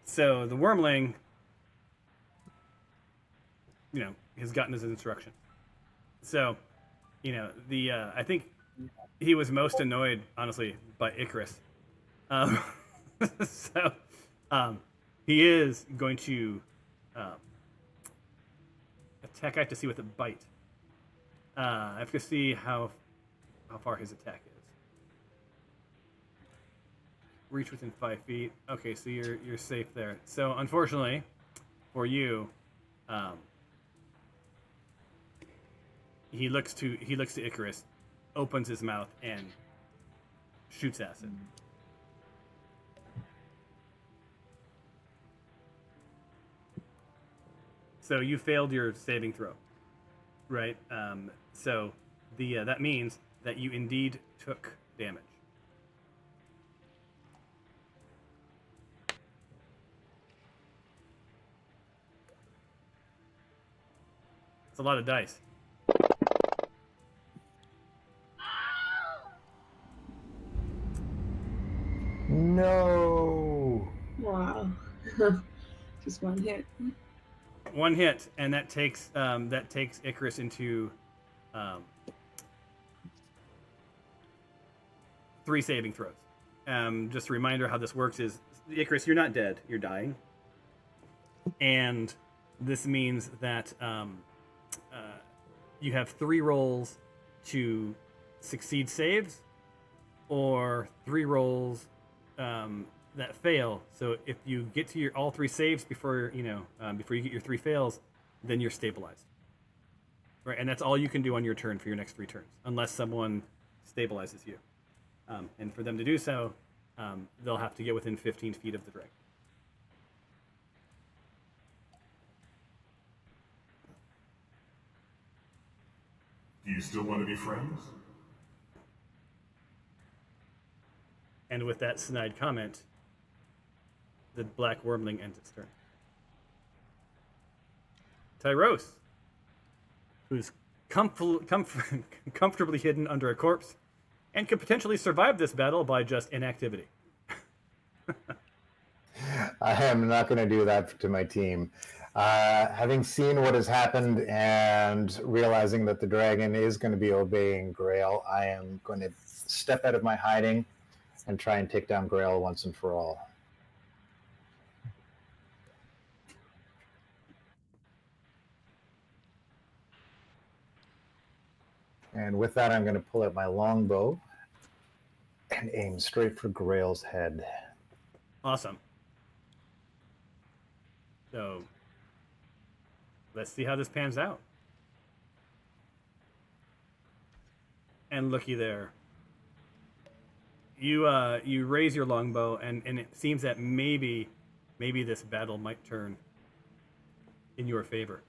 So the Wyrmling, has gotten his instruction. So, I think he was most annoyed, honestly, by Icarus. So, he is going to attack. I have to see with a bite. I have to see how far his attack is. Reach within 5 feet. Okay, so you're safe there. So unfortunately, for you, he looks to Icarus, opens his mouth and shoots acid. So you failed your saving throw, right? So that means that you indeed took damage. It's a lot of dice.
No.
Wow. Just one hit.
One hit, and that takes Icarus into 3 saving throws. Just a reminder how this works is, Icarus, you're not dead, you're dying. And this means that you have 3 rolls to succeed saves, or 3 rolls that fail. So if you get to your all 3 saves before you get your 3 fails, then you're stabilized. Right, and that's all you can do on your turn for your next 3 turns, unless someone stabilizes you. And for them to do so, they'll have to get within 15 feet of the dragon.
Do you still want to be friends?
And with that snide comment, the black Wyrmling ends its turn. Tyros, who's comfortably hidden under a corpse and could potentially survive this battle by just inactivity.
I am not going to do that to my team. Having seen what has happened and realizing that the dragon is going to be obeying Grail, I am going to step out of my hiding and try and take down Grail once and for all. And with that, I'm going to pull out my longbow and aim straight for Grail's head.
Awesome. So, let's see how this pans out. And looky there. You raise your longbow, and it seems that maybe this battle might turn in your favor.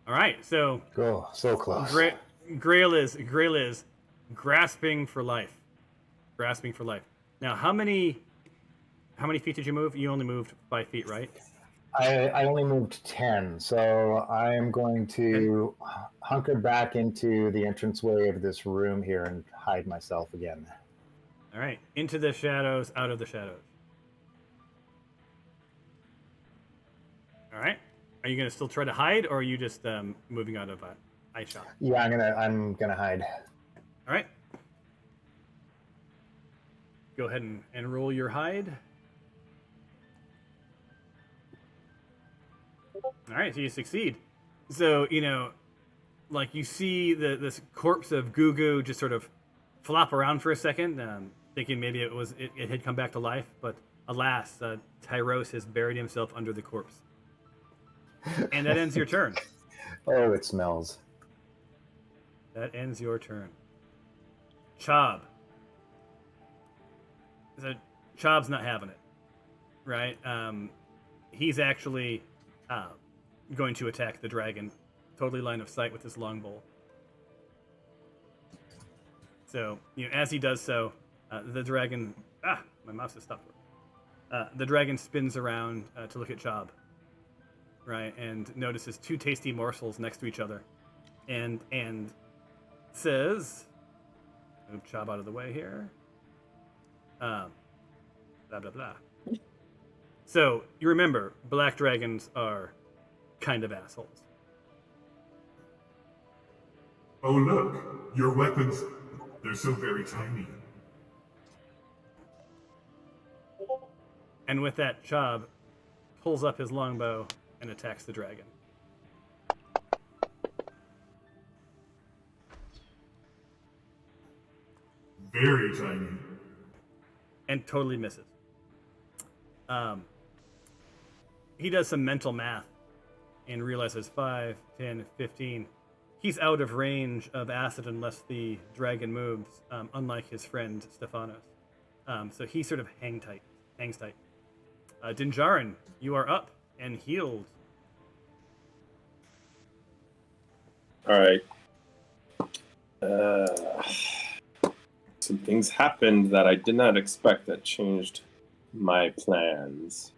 All right, so
Go so close.
Grail is grasping for life, grasping for life. Now, how many feet did you move? You only moved 5 feet, right?
I only moved 10, so I am going to hunker back into the entranceway of this room here and hide myself again.
All right, into the shadows, out of the shadows. All right, are you gonna still try to hide, or are you just moving out of eye shot?
Yeah, I'm gonna hide.
All right, go ahead and roll your hide. All right, so you succeed. So, like you see this corpse of Gugu just sort of flop around for a second, thinking maybe it had come back to life, but alas, Tyros has buried himself under the corpse. And that ends your turn.
Oh, it smells.
That ends your turn. Chob. So Chob's not having it, right? He's actually going to attack the dragon, totally line of sight with his longbow. So, as he does so, the dragon... my mouse has stopped working. The dragon spins around to look at Chob, right, and notices 2 tasty morsels next to each other, and says... Move Chob out of the way here. Blah, blah, blah. So, you remember, black dragons are kind of assholes.
Oh look, your weapons, they're so very tiny.
And with that, Chob pulls up his longbow and attacks the dragon.
Very tiny.
And totally misses. He does some mental math and realizes 5, 10, 15. He's out of range of acid unless the dragon moves, unlike his friend Stephanos. So he sort of hangs tight. Dinjarin, you are up and healed.
All right. Some things happened that I did not expect that changed my plans.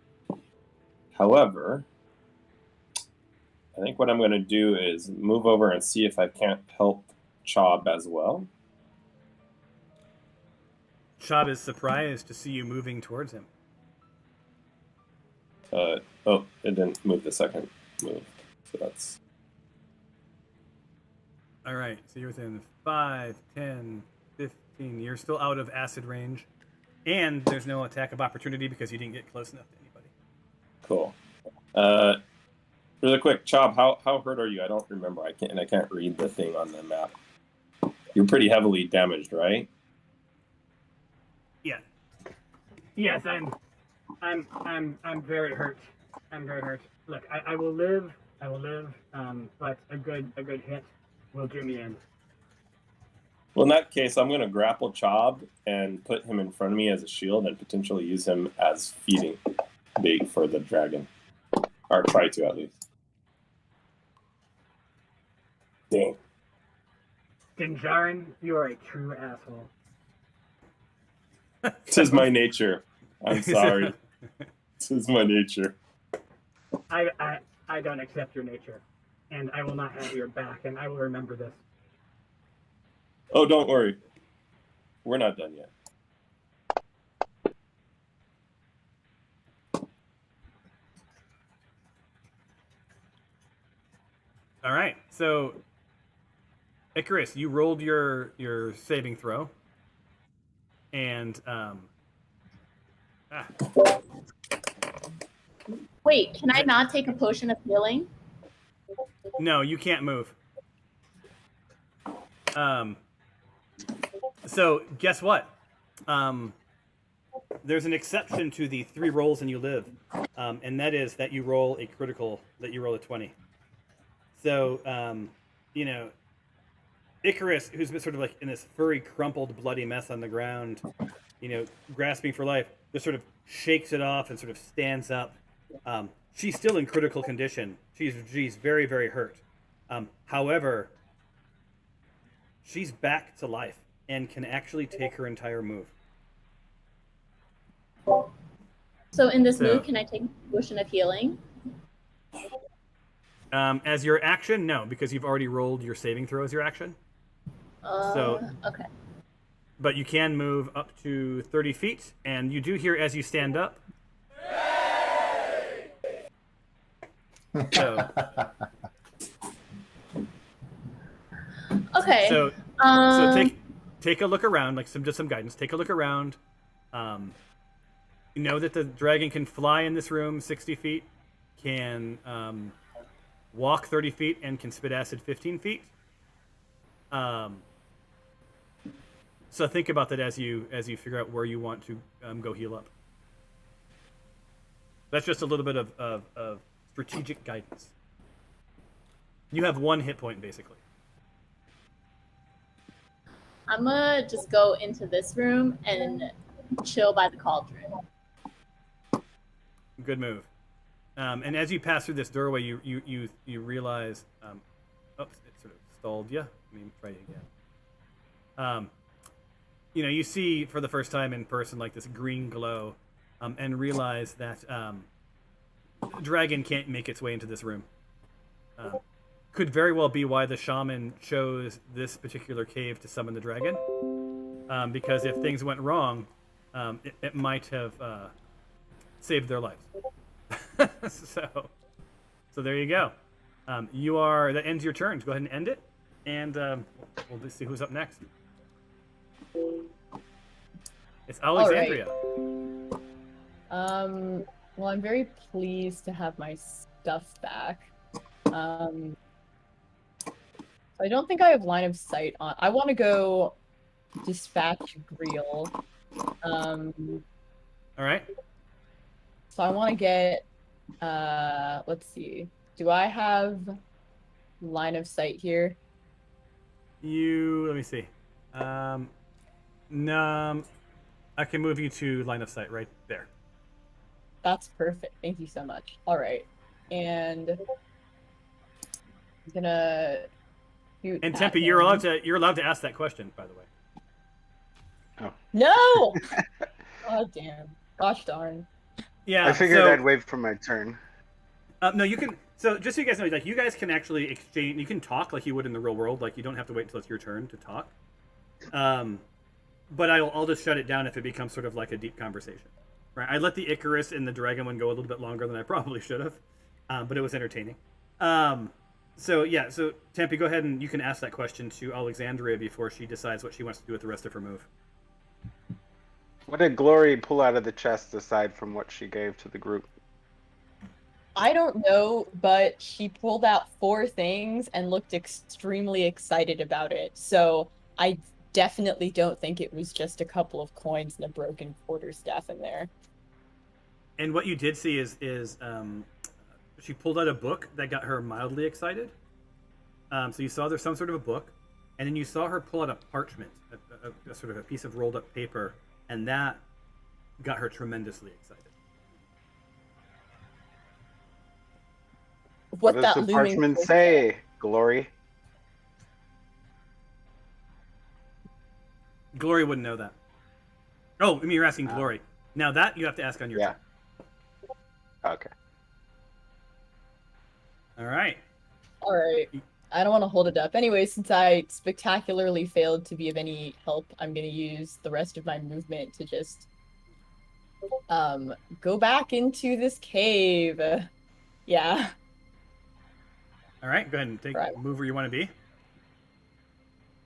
However, I think what I'm going to do is move over and see if I can't help Chob as well.
Chob is surprised to see you moving towards him.
It didn't move the second move, so that's...
All right, so you're within 5, 10, 15. You're still out of acid range. And there's no attack of opportunity because you didn't get close enough to anybody.
Cool. Really quick, Chob, how hurt are you? I don't remember. I can't read the thing on the map. You're pretty heavily damaged, right?
Yeah.
Yes, I'm very hurt. I'm very hurt. Look, I will live. But a good hit will do me in.
Well, in that case, I'm going to grapple Chob and put him in front of me as a shield and potentially use him as feeding bait for the dragon. Or try to, at least. Dang.
Dinjarin, you are a true asshole.
This is my nature. I'm sorry. This is my nature.
I don't accept your nature, and I will not have your back, and I will remember this.
Oh, don't worry. We're not done yet.
All right. So, Icarus, you rolled your saving throw, and
Wait, can I not take a potion of healing?
no, you can't move. So guess what? There's an exception to the 3 rolls and you live, and that is that you roll a critical, that you roll a 20. So, you know, Icarus, who's been sort of like in this furry, crumpled, bloody mess on the ground, you know, grasping for life, just sort of shakes it off and sort of stands up. She's still in critical condition. She's very, very hurt. However, she's back to life and can actually take her entire move.
So in this move, can I take a potion of healing?
As your action, no, because you've already rolled your saving throw as your action.
Okay.
But you can move up to 30 feet, and you do hear as you stand up. So,
Okay.
so take a look around, like some guidance. Take a look around. You know that the dragon can fly in this room 60 feet, can walk 30 feet, and can spit acid 15 feet. So think about that as you figure out where you want to go heal up. That's just a little bit of strategic guidance. You have 1 hit point, basically.
I'm gonna just go into this room and chill by the cauldron.
Good move. And as you pass through this doorway, you realize, oops, it sort of stalled you. Let me try it again. You know, you see for the first time in person like this green glow, and realize that the dragon can't make its way into this room. Could very well be why the shaman chose this particular cave to summon the dragon, because if things went wrong, it might have saved their lives. so there you go. That ends your turn. Go ahead and end it, and we'll just see who's up next. It's Alexandria.
Well, I'm very pleased to have my stuff back. I don't think I have line of sight on. I want to go dispatch Greel.
All right.
So I want to get. Let's see. Do I have line of sight here?
Let me see. No, I can move you to line of sight right there.
That's perfect. Thank you so much. All right, and I'm gonna.
And Tempe, you're allowed to ask that question, by the way.
Oh.
No! God damn. Gosh darn.
Yeah.
I figured I'd wait for my turn.
No, you can. So just so you guys know, like you guys can actually exchange. You can talk like you would in the real world. Like you don't have to wait until it's your turn to talk. But I'll just shut it down if it becomes sort of like a deep conversation. Right? I let the Icarus and the Dragon one go a little bit longer than I probably should have, but it was entertaining. So Tempe, go ahead and you can ask that question to Alexandria before she decides what she wants to do with the rest of her move.
What did Glory pull out of the chest aside from what she gave to the group?
I don't know, but she pulled out 4 things and looked extremely excited about it. So I definitely don't think it was just a couple of coins and a broken quarterstaff in there.
And what you did see is she pulled out a book that got her mildly excited. So you saw there's some sort of a book. and then you saw her pull out a parchment, a sort of a piece of rolled up paper, and that got her tremendously excited.
What does
that
the
looming
parchment
force
say, Glory?
Glory wouldn't know that. Oh, I mean, you're asking
Oh.
Glory. Now that you have to ask on your
Yeah.
turn.
Okay.
All right.
All right. I don't want to hold it up. Anyway, since I spectacularly failed to be of any help, I'm going to use the rest of my movement to just go back into this cave. Yeah.
All right. Go ahead and
Right.
move where you want to be.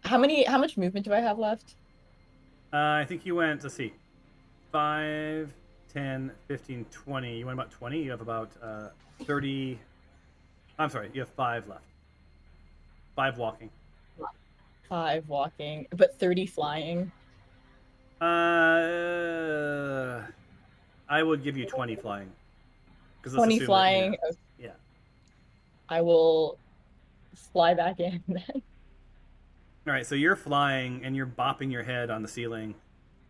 How much movement do I have left?
I think you went, let's see, 5, 10, 15, 20. You went about 20. You have about 30. I'm sorry, you have 5 left. 5 walking.
5 walking, but 30 flying.
I would give you 20 flying. 'Cause let's
20
assume that,
flying.
yeah.
I will fly back in then.
All right, so you're flying and you're bopping your head on the ceiling,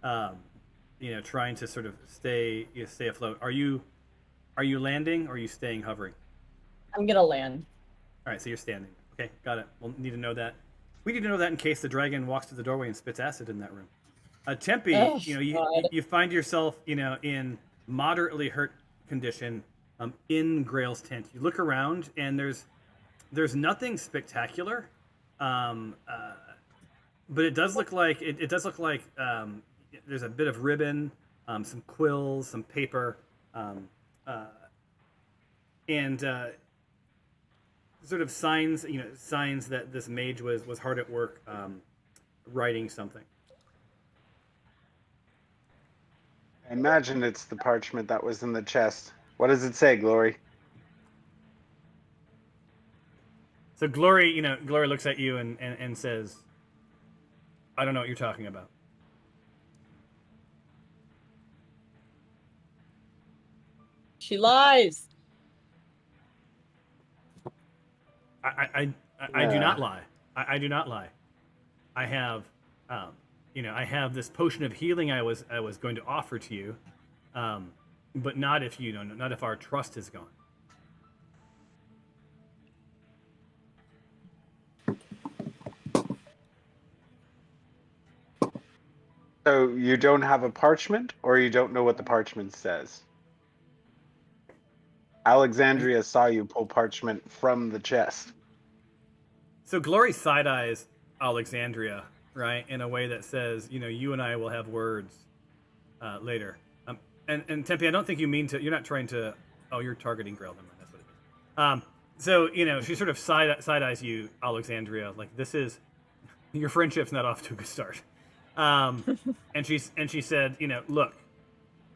trying to sort of stay afloat. Are you landing or are you staying hovering?
I'm gonna land.
All right, so you're standing. Okay, got it. We'll need to know that. We need to know that in case the dragon walks to the doorway and spits acid in that room. Tempe,
Oh,
you find yourself, in moderately hurt condition, in Grail's tent. You look around and there's nothing spectacular, but it does look like there's a bit of ribbon, some quills, some paper, and sort of signs that this mage was hard at work writing something.
I imagine it's the parchment that was in the chest. What does it say, Glory?
So Glory looks at you and says, I don't know what you're talking about.
She lies.
I do not lie. I do not lie. I have, I have this potion of healing I was going to offer to you, but not if not if our trust is gone.
So you don't have a parchment, or you don't know what the parchment says? Alexandria saw you pull parchment from the chest.
So Glory side-eyes Alexandria, right, in a way that says, you and I will have words later. And Tempe, I don't think you mean to. You're not trying to. Oh, you're targeting Grail. Never mind, that's what it is. So she sort of side-eyes you, Alexandria. Like, this is your friendship's not off to a good start. And she said, look,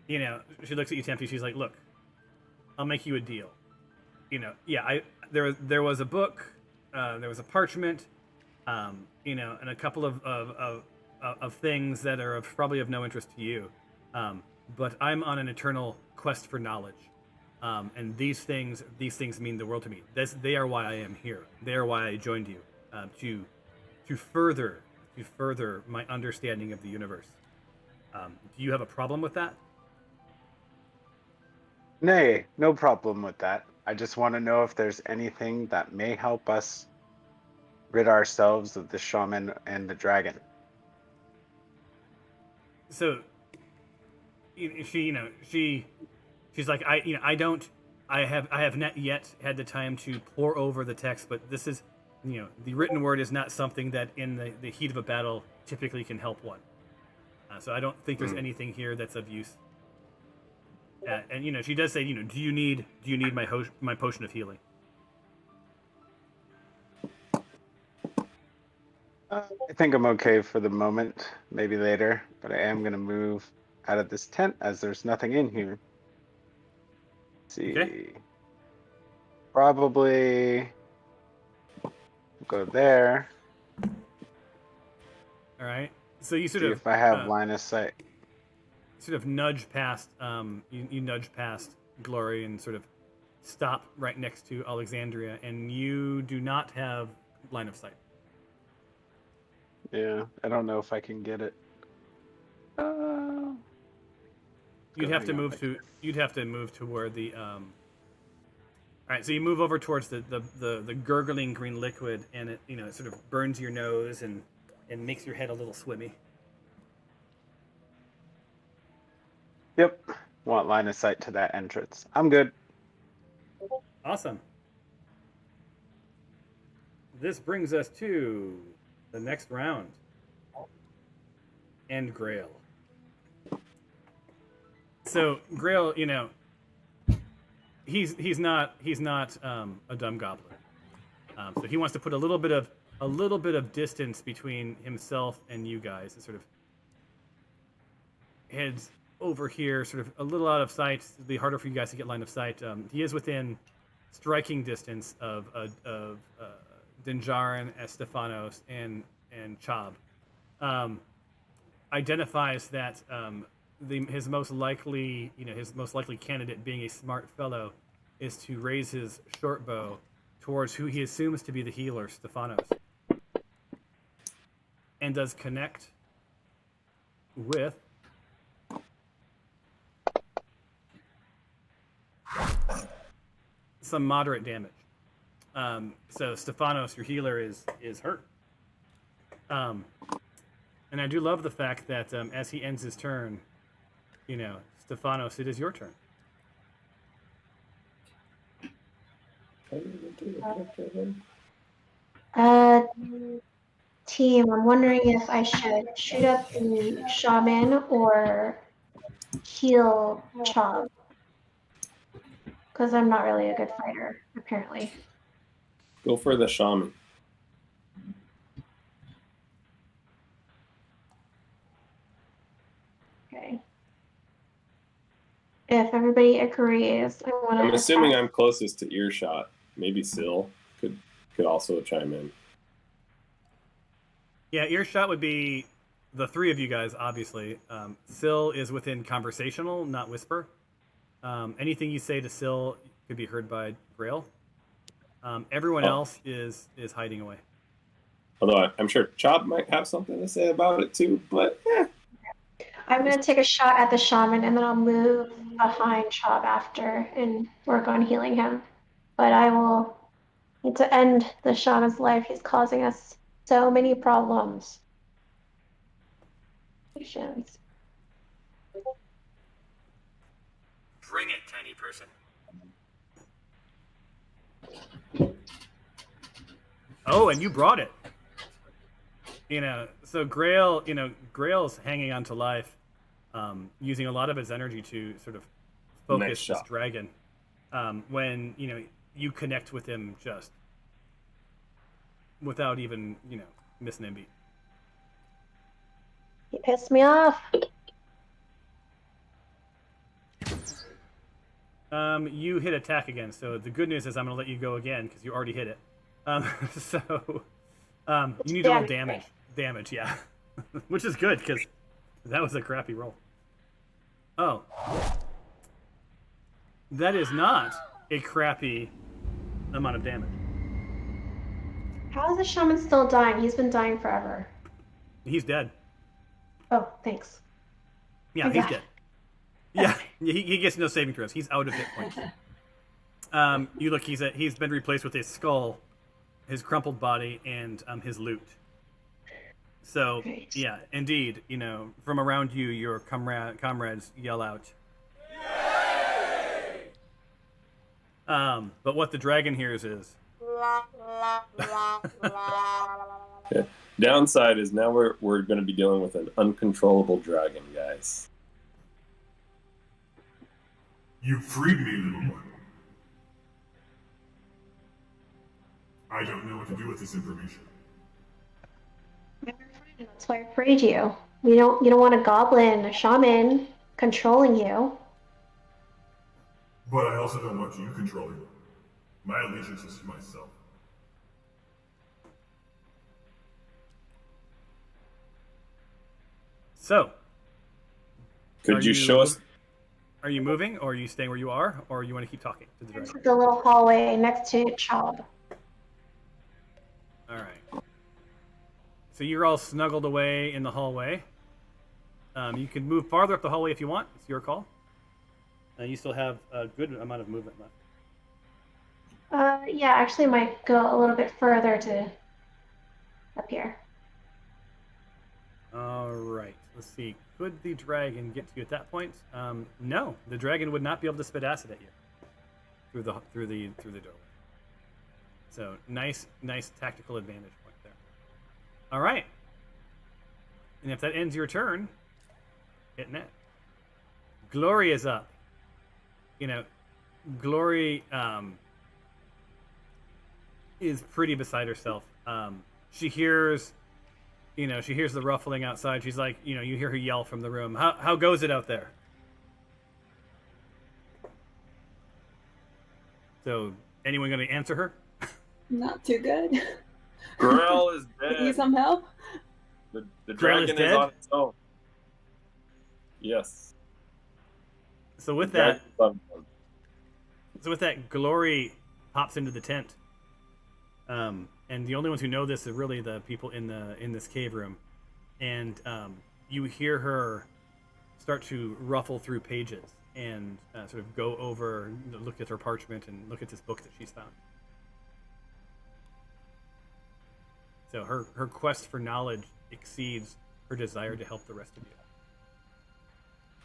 she looks at you, Tempe. She's like, look, I'll make you a deal. There was a book, there was a parchment, and a couple of things that are probably of no interest to you. But I'm on an eternal quest for knowledge, and these things mean the world to me. They are why I am here. They are why I joined you, to further my understanding of the universe. Do you have a problem with that?
Nay, no problem with that. I just want to know if there's anything that may help us rid ourselves of the shaman and the dragon.
So, she's like, I have not yet had the time to pore over the text, but this is, the written word is not something that in the heat of a battle typically can help one. So I don't think there's anything here that's of use. And she does say, do you need my potion of healing?
I think I'm okay for the moment. Maybe later, but I am gonna move out of this tent as there's nothing in here. Let's see,
Okay.
Probably go there.
All right. So you sort
See
of
if I have line of sight.
Sort of nudge past. You nudge past Glory and sort of stop right next to Alexandria, and you do not have line of sight.
Yeah, I don't know if I can get it.
You'd have to move to. You'd have to move to where the. All right, so you move over towards the gurgling green liquid, and it it sort of burns your nose and makes your head a little swimmy.
Yep. Want line of sight to that entrance. I'm good.
Awesome. This brings us to the next round. And Grail. So Grail, he's not a dumb goblin. So he wants to put a little bit of distance between himself and you guys, and sort of heads over here, sort of a little out of sight. It'll be harder for you guys to get line of sight. He is within striking distance of Dinjarin, Estefanos, and Chob. Identifies that his most likely candidate, being a smart fellow, is to raise his short bow towards who he assumes to be the healer, Stefanos, and does connect with some moderate damage. So Stefanos, your healer, is hurt. And I do love the fact that as he ends his turn, Stefanos, it is your turn.
Team, I'm wondering if I should shoot up the shaman or heal Chob. Because I'm not really a good fighter, apparently.
Go for the shaman.
Okay. If everybody agrees,
I'm assuming I'm closest to earshot. Maybe Syl could also chime in.
Yeah, earshot would be the three of you guys, obviously. Syl is within conversational, not whisper. Anything you say to Syl could be heard by Grail. Everyone else is hiding away.
Although I'm sure Chob might have something to say about it too, but
I'm going to take a shot at the shaman, and then I'll move behind Chob after and work on healing him. But I will need to end the shaman's life. He's causing us so many problems. Patience.
Bring it, tiny person. Oh, and you brought it. So Grail, Grail's hanging on to life, using a lot of his energy to sort of focus this dragon. When, you connect with him just without even, missing a beat.
He pissed me off.
You hit attack again, so the good news is I'm going to let you go again because you already hit it. You need to roll damage. Damage, yeah. Which is good because that was a crappy roll. Oh. That is not a crappy amount of damage.
How is the shaman still dying? He's been dying forever.
He's dead.
Oh, thanks.
Yeah, he's dead. Yeah, he gets no saving throws. He's out of hit points. You look, he's been replaced with his skull, his crumpled body, and his loot. So, yeah, indeed, from around you, your comrades yell out. Yay! But what the dragon hears is.
Yeah. Downside is now we're going to be dealing with an uncontrollable dragon, guys.
You freed me, little one. I don't know what to do with this information.
That's why I freed you. You don't want a goblin, a shaman controlling you.
But I also don't want you controlling me. My allegiance is to myself.
So,
could you show us?
Are you moving, or are you staying where you are, or you want to keep talking to the dragon?
The little hallway next to Chob.
All right. So you're all snuggled away in the hallway. You can move farther up the hallway if you want. It's your call. You still have a good amount of movement left.
Yeah, actually might go a little bit further to up here.
All right. Let's see. Could the dragon get to you at that point? No, the dragon would not be able to spit acid at you through the doorway. So nice tactical advantage point there. All right. And if that ends your turn, hitting it. Glory is up. Glory is pretty beside herself. She hears the ruffling outside. She's like, you hear her yell from the room. How goes it out there? So, anyone going to answer her?
Not too good.
Grail is dead.
Need some help?
The
Grail is
dragon
dead?
is on its own. Yes.
So with
The
that,
dragon's on its own.
Glory pops into the tent. And the only ones who know this are really the people in this cave room. And you hear her start to ruffle through pages and sort of go over, look at her parchment and look at this book that she's found. So her quest for knowledge exceeds her desire to help the rest of you.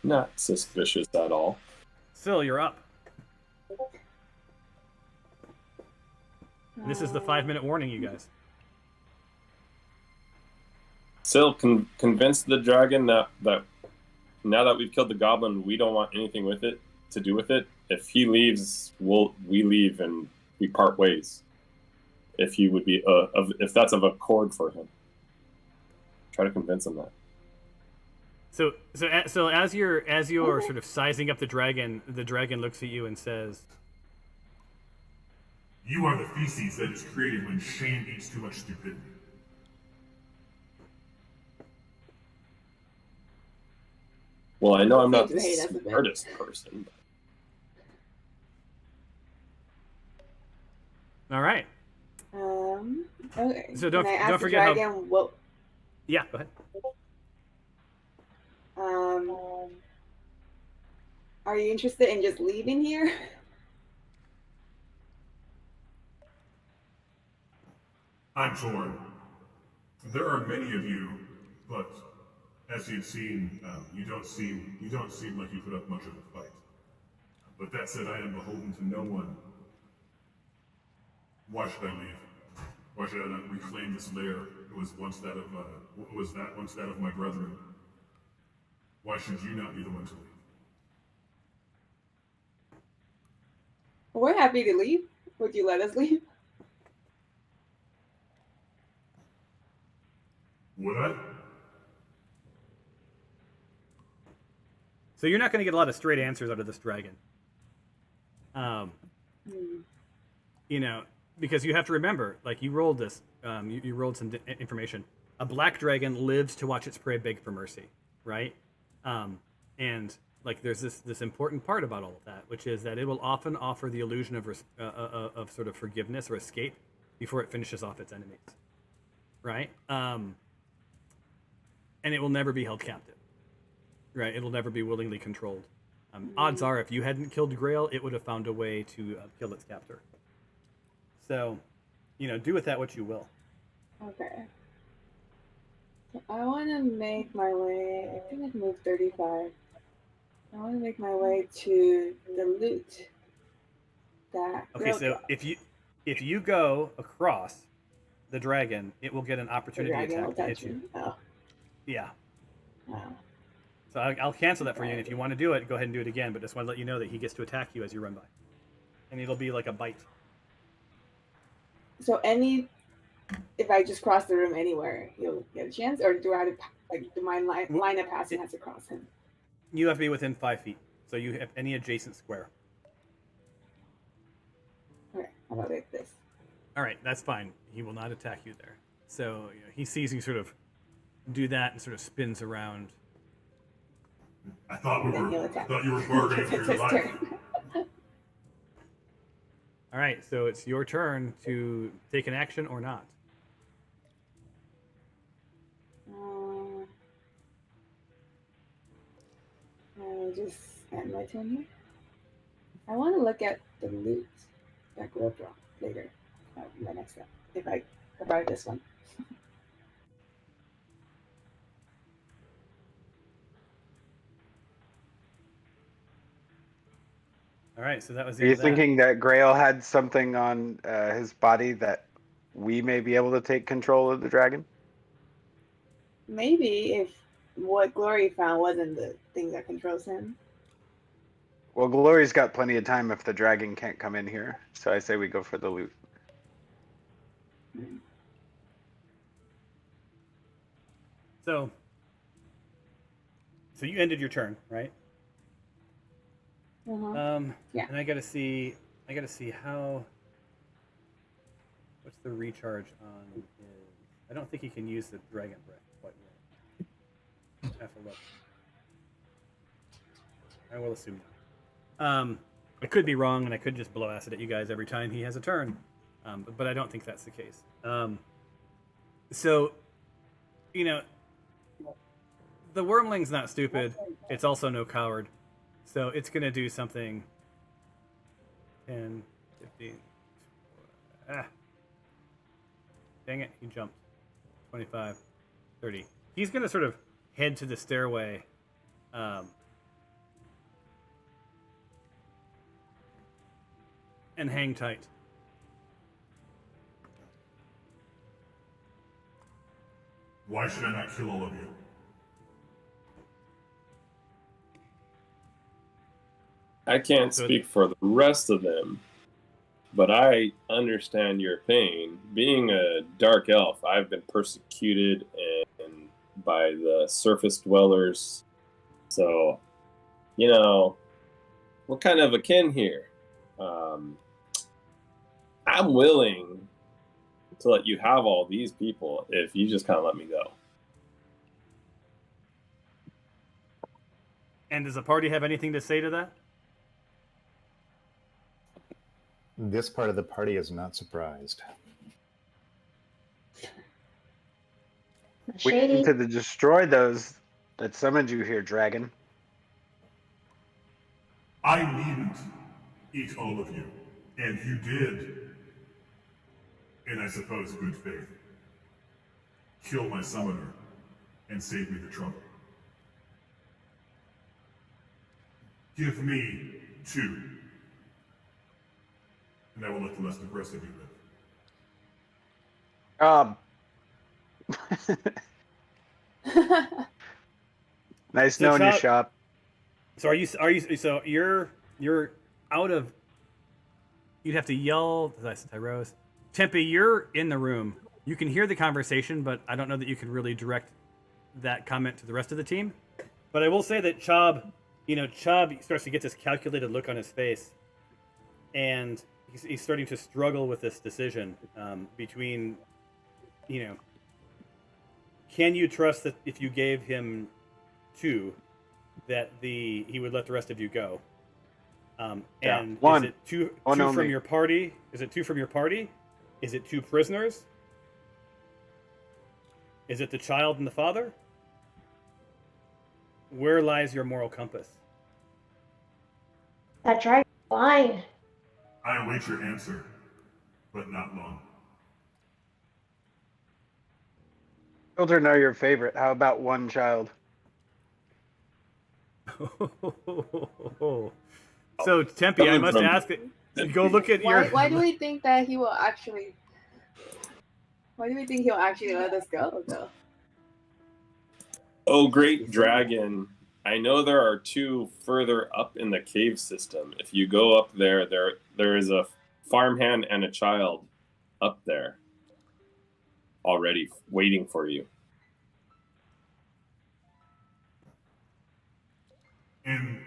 Not suspicious at all.
Syl, you're up. This is the 5-minute warning, you guys.
Syl, convince the dragon that now that we've killed the goblin, we don't want anything to do with it. If he leaves, we leave and we part ways. If he would be, if that's of accord for him, try to convince him that.
So as you're sort of sizing up the dragon looks at you and says,
You are the feces that is created when shame eats too much stupidity.
Well, I know I'm not
Seems to hate us a
the
bit.
smartest person.
all right.
Okay.
So don't
Can I ask
forget
the dragon what?
Yeah, go ahead.
Are you interested in just leaving here?
I'm torn. There are many of you, but as you've seen, you don't seem like you put up much of a fight. But that said, I am beholden to no one. Why should I leave? Why should I not reclaim this lair? It was once that of my brethren. Why should you not be the one to leave?
We're happy to leave. Would you let us leave?
Would I?
So you're not going to get a lot of straight answers out of this dragon. Because you have to remember, like you rolled this, you rolled some information. A black dragon lives to watch its prey beg for mercy, right? And like there's this important part about all of that, which is that it will often offer the illusion of sort of forgiveness or escape before it finishes off its enemies, right? And it will never be held captive, right? It'll never be willingly controlled. Odds are, if you hadn't killed Grail, it would have found a way to kill its captor. So, do with that what you will.
Okay. So I want to make my way. I think I've moved 35. I want to make my way to the loot.
Okay, so if you go across the dragon, it will get an opportunity attack to hit you.
Oh.
Yeah.
Oh.
So I'll cancel that for you, and if you want to do it, go ahead and do it again. But just want to let you know that he gets to attack you as you run by, and it'll be like a bite.
So if I just cross the room anywhere, he'll get a chance, or do I have to do my line of passing has to cross him?
You have to be within 5 feet, so you have any adjacent square.
Okay, how about like this?
All right, that's fine. He will not attack you there. So he sees you sort of do that and sort of spins around.
I thought you were bargaining for your
His
life.
turn.
All right, so it's your turn to take an action or not.
I'll just end my turn here. I want to look at the loot that will drop later. My next step, if I survive this one.
All right, so that was the
Are
end
you
of that.
thinking that Grail had something on his body that we may be able to take control of the dragon?
Maybe if what Glory found wasn't the thing that controls him.
Well, Glory's got plenty of time if the dragon can't come in here, so I say we go for the loot.
So you ended your turn, right?
Yeah.
And I gotta see how. What's the recharge on his? I don't think he can use the dragon breath quite yet. I have to look. I will assume not. I could be wrong, and I could just blow acid at you guys every time he has a turn, but I don't think that's the case. So, you know, the Wyrmling's not stupid. It's also no coward. So it's going to do something 10, 15. Dang it, he jumped. 25, 30. He's going to sort of head to the stairway. And hang tight.
Why should I not kill all of you?
I can't speak for the rest of them, but I understand your pain. Being a dark elf, I've been persecuted and by the surface dwellers. So, you know, we're kind of akin here. I'm willing to let you have all these people if you just kind of let me go.
And does the party have anything to say to that?
This part of the party is not surprised.
We
Shady.
need to destroy those that summoned you here, dragon.
I needn't eat all of you, and you did. In, I suppose, good faith. Kill my summoner and save me the trouble. Give me 2. And I will let the rest of you live.
Nice
So
knowing you,
Chop-
Shop.
So are you? So you're out of. You'd have to yell. Rose. Tempe, you're in the room. You can hear the conversation, but I don't know that you can really direct that comment to the rest of the team. But I will say that Chob starts to get this calculated look on his face, and he's starting to struggle with this decision between, can you trust that if you gave him 2, that he would let the rest of you go? And
one.
Is it two
One
from
only.
your party? Is it 2 from your party? Is it 2 prisoners? Is it the child and the father? Where lies your moral compass?
That dragon's blind.
I await your answer, but not long.
Children are your favorite. How about one child?
So Tempe, I must ask that go look at your.
Why do we think that he will actually? Why do we think he'll actually let us go, though?
Oh, great dragon. I know there are 2 further up in the cave system. If you go up there is a farmhand and a child up there already waiting for you.
And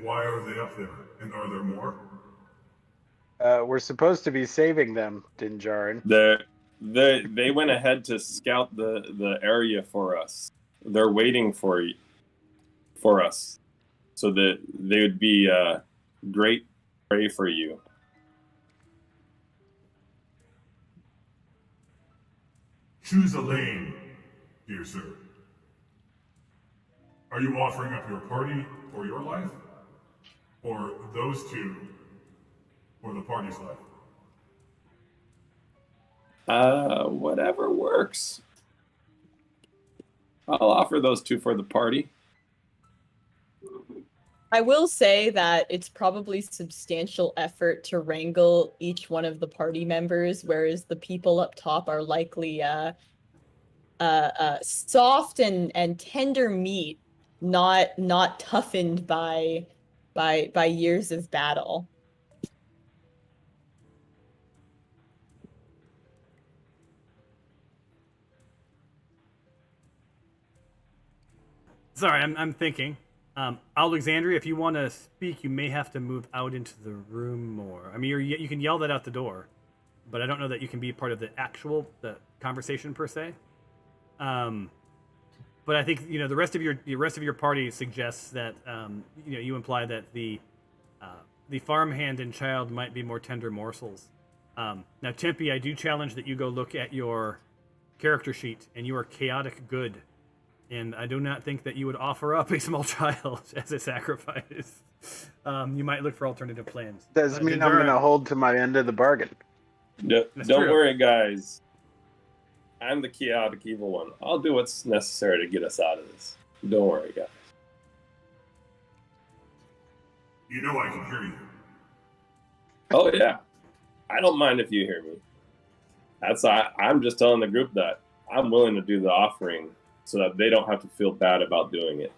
why are they up there? And are there more?
We're supposed to be saving them, Dinjarin.
They went ahead to scout the area for us. They're waiting for us, so that they would be great prey for you.
Choose a lane, dear sir. Are you offering up your party or your life? Or those two or the party's life?
Whatever works. I'll offer those two for the party.
I will say that it's probably substantial effort to wrangle each one of the party members, whereas the people up top are likely soft and tender meat, not toughened by years of battle.
Sorry, I'm thinking. Alexandria, if you want to speak, you may have to move out into the room more. I mean, you can yell that out the door, but I don't know that you can be part of the conversation per se. But I think the rest of your party suggests that you imply that the farmhand and child might be more tender morsels. Now, Tempe, I do challenge that you go look at your character sheet, and you are chaotic good. And I do not think that you would offer up a small child as a sacrifice. You might look for alternative plans.
Doesn't mean I'm going to hold to my end of the bargain.
Don't worry, guys. I'm the chaotic evil one. I'll do what's necessary to get us out of this. Don't worry, guys.
You know I can hear you.
Oh, yeah. I don't mind if you hear me. I'm just telling the group that I'm willing to do the offering so that they don't have to feel bad about doing it.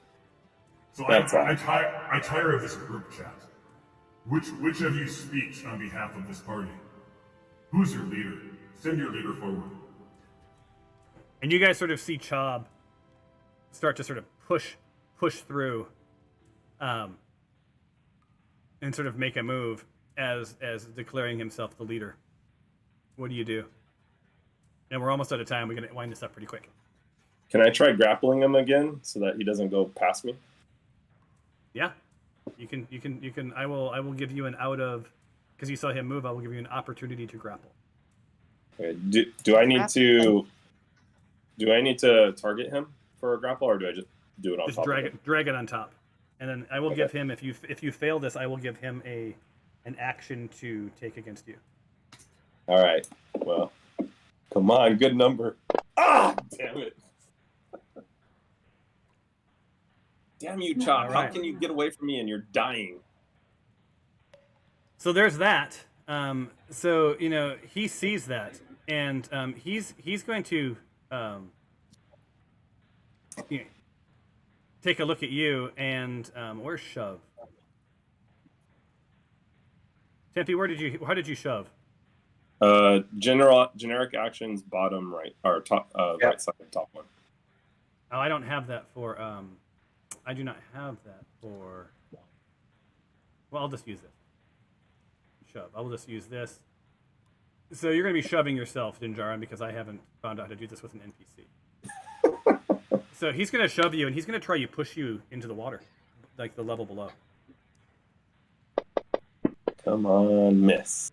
So I tire of this group chat. Which of you speaks on behalf of this party? Who's your leader? Send your leader forward.
And you guys sort of see Chob start to sort of push through, and sort of make a move as declaring himself the leader. What do you do? And we're almost out of time. We're gonna wind this up pretty quick.
Can I try grappling him again so that he doesn't go past me?
Yeah, you can. I will give you an because you saw him move. I will give you an opportunity to grapple.
Okay. Do I need to? Do I need to target him for a grapple, or do I just do it on top?
Just drag it on top, and then I will give him. If you fail this, I will give him an action to take against you.
All right. Well, come on, good number. Ah, damn it. Damn you, Chop.
Right.
How can you get away from me and you're dying?
So there's that. So he sees that, and he's going to take a look at you, and where's shove? Tempe, how did you shove?
Generic actions, bottom right or top right side, top one.
Oh, I don't have that for. I do not have that for. Well, I'll just use it. Shove. I will just use this. So you're going to be shoving yourself, Dinjarin, because I haven't found out how to do this with an NPC. So he's going to shove you, and he's going to try push you into the water, like the level below.
Come on, miss.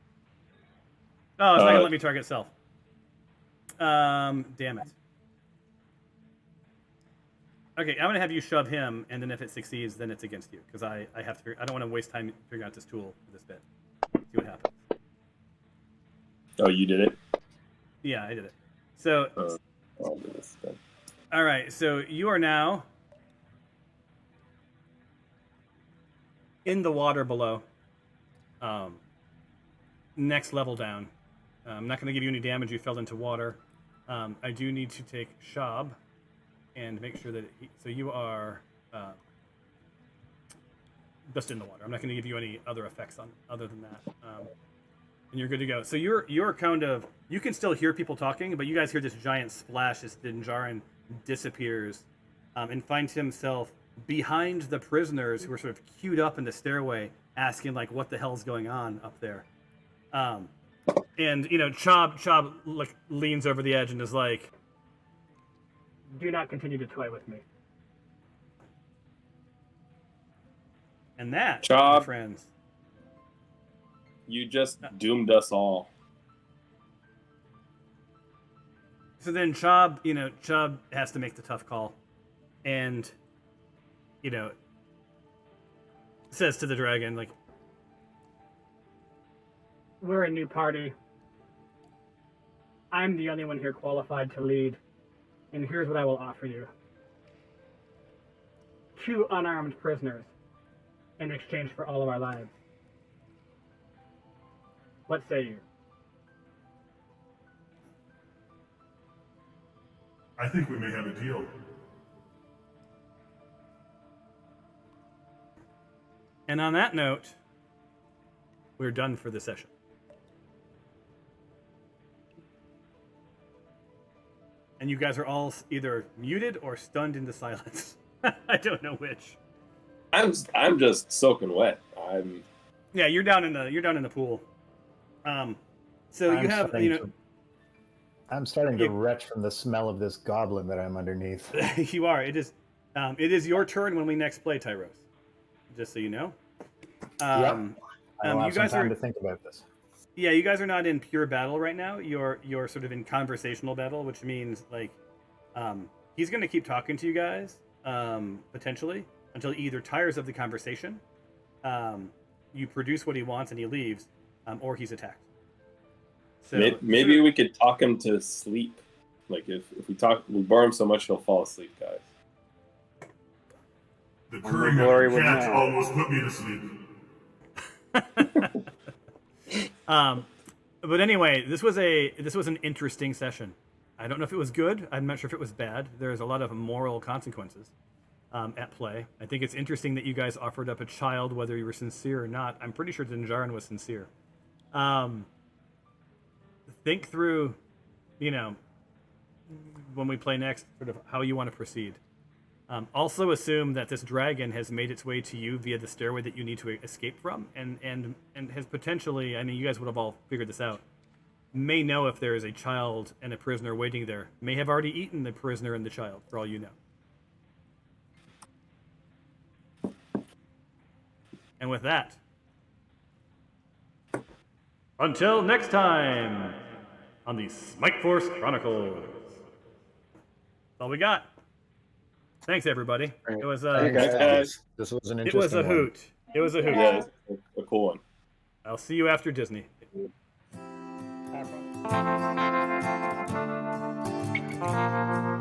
Oh, it's not going to let me target self. Damn it. Okay, I'm going to have you shove him, and then if it succeeds, then it's against you, because I have to. I don't want to waste time figuring out this tool for this bit. See what happens.
Oh, you did it?
Yeah, I did it. So,
I'll do this then.
All right, so you are now in the water below. Next level down. I'm not going to give you any damage. You fell into water. I do need to take Shab and make sure that so you are just in the water. I'm not going to give you any other effects other than that. And you're good to go. So you're kind of, you can still hear people talking, but you guys hear this giant splash as Dinjarin disappears and finds himself behind the prisoners who are sort of queued up in the stairway, asking like, "What the hell's going on up there?" And Chob like leans over the edge and is like,
"Do not continue to toy with me."
And that,
Chob,
my friends,
you just doomed us all.
So then Chob has to make the tough call, and says to the dragon, like,
We're a new party. I'm the only one here qualified to lead, and here's what I will offer you. 2 unarmed prisoners in exchange for all of our lives. What say you?
I think we may have a deal.
and on that note, we're done for the session. And you guys are all either muted or stunned into silence. I don't know which.
I'm just soaking wet.
Yeah, you're down in the pool. So you have
I'm starting to retch from the smell of this goblin that I'm underneath.
You are. It is your turn when we next play, Tyros. Just so you know.
I will have
you guys
some time
are
to think about this.
Yeah, you guys are not in pure battle right now. You're sort of in conversational battle, which means like he's going to keep talking to you guys potentially until he either tires of the conversation, you produce what he wants and he leaves, or he's attacked. So
maybe we could talk him to sleep. Like if we bore him so much he'll fall asleep, guys.
The purring of
glory
the
would
cat
know.
almost put me to sleep.
But anyway, this was an interesting session. I don't know if it was good. I'm not sure if it was bad. There's a lot of moral consequences at play. I think it's interesting that you guys offered up a child, whether you were sincere or not. I'm pretty sure Dinjarin was sincere. Think through, when we play next, sort of how you want to proceed. Also assume that this dragon has made its way to you via the stairway that you need to escape from, and has potentially, I mean, you guys would have all figured this out, may know if there is a child and a prisoner waiting there, may have already eaten the prisoner and the child, for all you know. And with that, until next time on the Smite Force Chronicles. That's all we got. Thanks, everybody. It was
This was an interesting
it was a
one.
hoot. It was a hoot.
Yeah, a cool one.
I'll see you after Disney.
No problem.